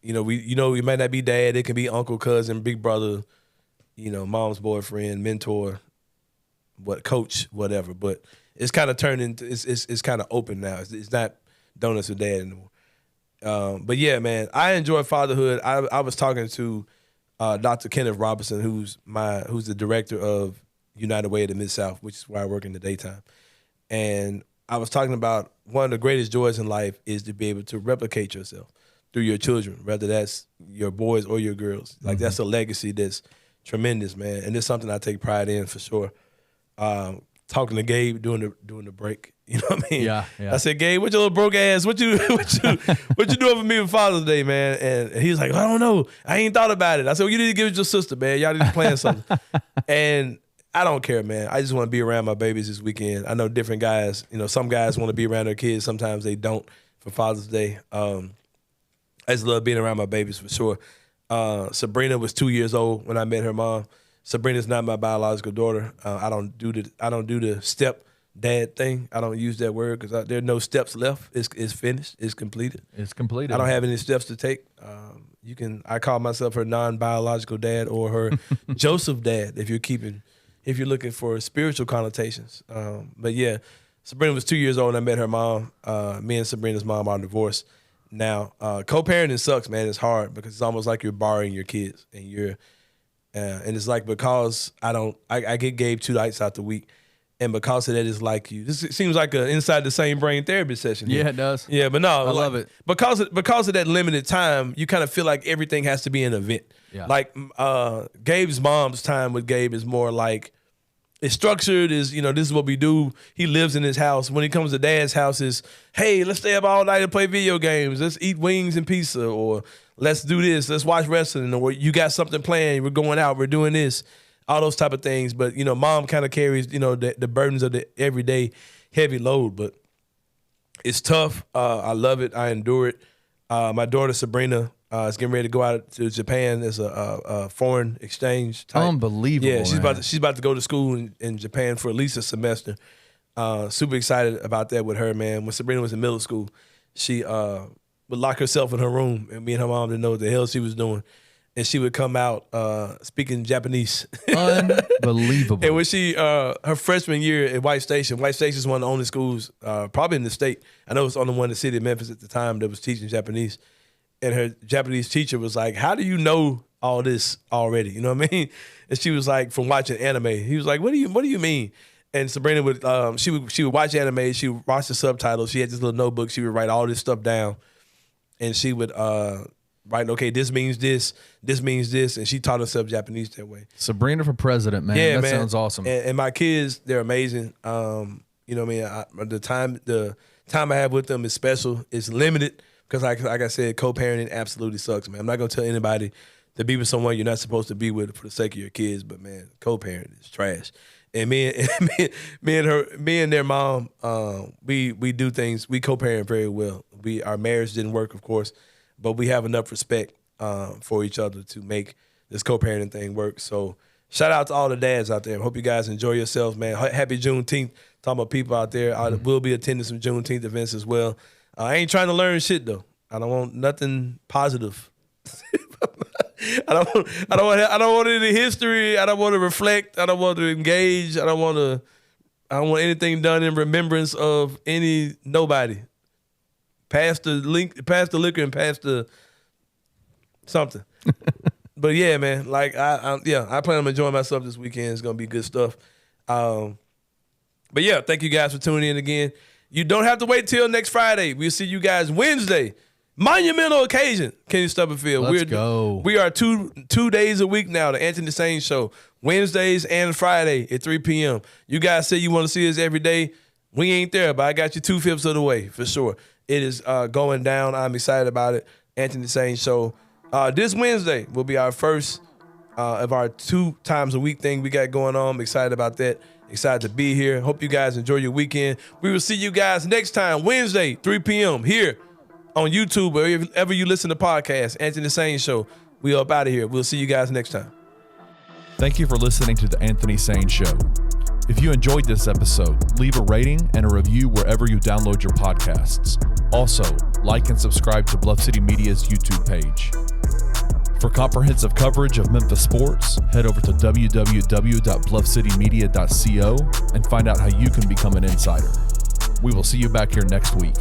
we might not be dad. It can be uncle, cousin, big brother, mom's boyfriend, mentor, coach, whatever. But it's kind of turned into it's kind of open now. It's not donuts with dad anymore. But yeah, man, I enjoy fatherhood. I was talking to Dr. Kenneth Robinson, who's the director of United Way of the Mid-South, which is where I work in the daytime. And I was talking about one of the greatest joys in life is to be able to replicate yourself through your children, whether that's your boys or your girls. Like, that's a legacy that's tremendous, man. And it's something I take pride in for sure. Talking to Gabe during the break, you know what I mean? Yeah. I said, Gabe, what your little broke ass? What you doing for me for Father's Day, man? And he was like, I don't know. I ain't thought about it. I said, well, you need to give it to your sister, man. Y'all need to plan something. And I don't care, man. I just want to be around my babies this weekend. I know different guys. Some guys want to be around their kids. Sometimes they don't for Father's Day. I just love being around my babies for sure. Sabrina was 2 years old when I met her mom. Sabrina's not my biological daughter. I don't do the step dad thing. I don't use that word because there are no steps left. It's finished. It's completed. It's completed. I don't have any steps to take. I call myself her non-biological dad or her Joseph dad if you're looking for spiritual connotations. But yeah, Sabrina was 2 years old when I met her mom. Me and Sabrina's mom are divorced now. Co-parenting sucks, man. It's hard because it's almost like you're borrowing your kids, and and it's like because I get Gabe 2 nights out the week. And because of that, it's like this seems like an inside the same brain therapy session. Yeah, it does. Yeah, but no, I love it. Because of that limited time, you kind of feel like everything has to be an event. Yeah. Like Gabe's mom's time with Gabe is more like it's structured. Is this is what we do. He lives in his house. When he comes to Dad's house, is hey, let's stay up all night and play video games. Let's eat wings and pizza, or let's do this. Let's watch wrestling, or you got something planned. We're going out. We're doing this. All those type of things, but mom kind of carries the burdens of the everyday heavy load. But it's tough. I love it. I endure it. My daughter Sabrina is getting ready to go out to Japan as a foreign exchange type. Unbelievable. Yeah, she's about to go to school in Japan for at least a semester. Super excited about that with her, man. When Sabrina was in middle school, she would lock herself in her room, and me and her mom didn't know what the hell she was doing. And she would come out speaking Japanese. Unbelievable. And when her freshman year at White Station is one of the only schools probably in the state. I know it was on the one in the city of Memphis at the time that was teaching Japanese. And her Japanese teacher was like, how do you know all this already? You know what I mean? And she was like, from watching anime. He was like, what do you mean? And Sabrina would she would watch anime. She would watch the subtitles. She had this little notebook. She would write all this stuff down. And she would right, okay, this means this means this, and she taught herself Japanese that way. Sabrina for president, man. Yeah, that man. Sounds awesome. And my kids, they're amazing. You know what I mean? The time I have with them is special. It's limited because, like I said, co-parenting absolutely sucks, man. I'm not gonna tell anybody to be with someone you're not supposed to be with for the sake of your kids, but man, co-parenting is trash. And me and their mom, we do things. We co-parent very well. Our marriage didn't work, of course. But we have enough respect for each other to make this co-parenting thing work. So shout out to all the dads out there. Hope you guys enjoy yourselves, man. Happy Juneteenth. Talking about people out there. I will be attending some Juneteenth events as well. I ain't trying to learn shit, though. I don't want nothing positive. I don't want any history. I don't want to reflect. I don't want to engage. I don't want anything done in remembrance of nobody. Pass the liquor and pass the something. But yeah, man, like I plan on enjoying myself this weekend. It's gonna be good stuff. But yeah, thank you guys for tuning in again. You don't have to wait till next Friday. We'll see you guys Wednesday. Monumental occasion, Kenny Stubblefield. Let's go. We are two days a week now, the Anthony Sain Show. Wednesdays and Friday at 3 p.m. You guys say you want to see us every day. We ain't there, but I got you 2/5 of the way for sure. It is going down. I'm excited about it. Anthony Sain Show. This Wednesday will be our first of our 2 times a week thing we got going on. I'm excited about that. Excited to be here. Hope you guys enjoy your weekend. We will see you guys next time, Wednesday, 3 p.m. here on YouTube or wherever you listen to podcasts. Anthony Sain Show. We up out of here. We'll see you guys next time. Thank you for listening to the Anthony Sain Show. If you enjoyed this episode, leave a rating and a review wherever you download your podcasts. Also, like and subscribe to Bluff City Media's YouTube page. For comprehensive coverage of Memphis sports, head over to www.bluffcitymedia.co and find out how you can become an insider. We will see you back here next week.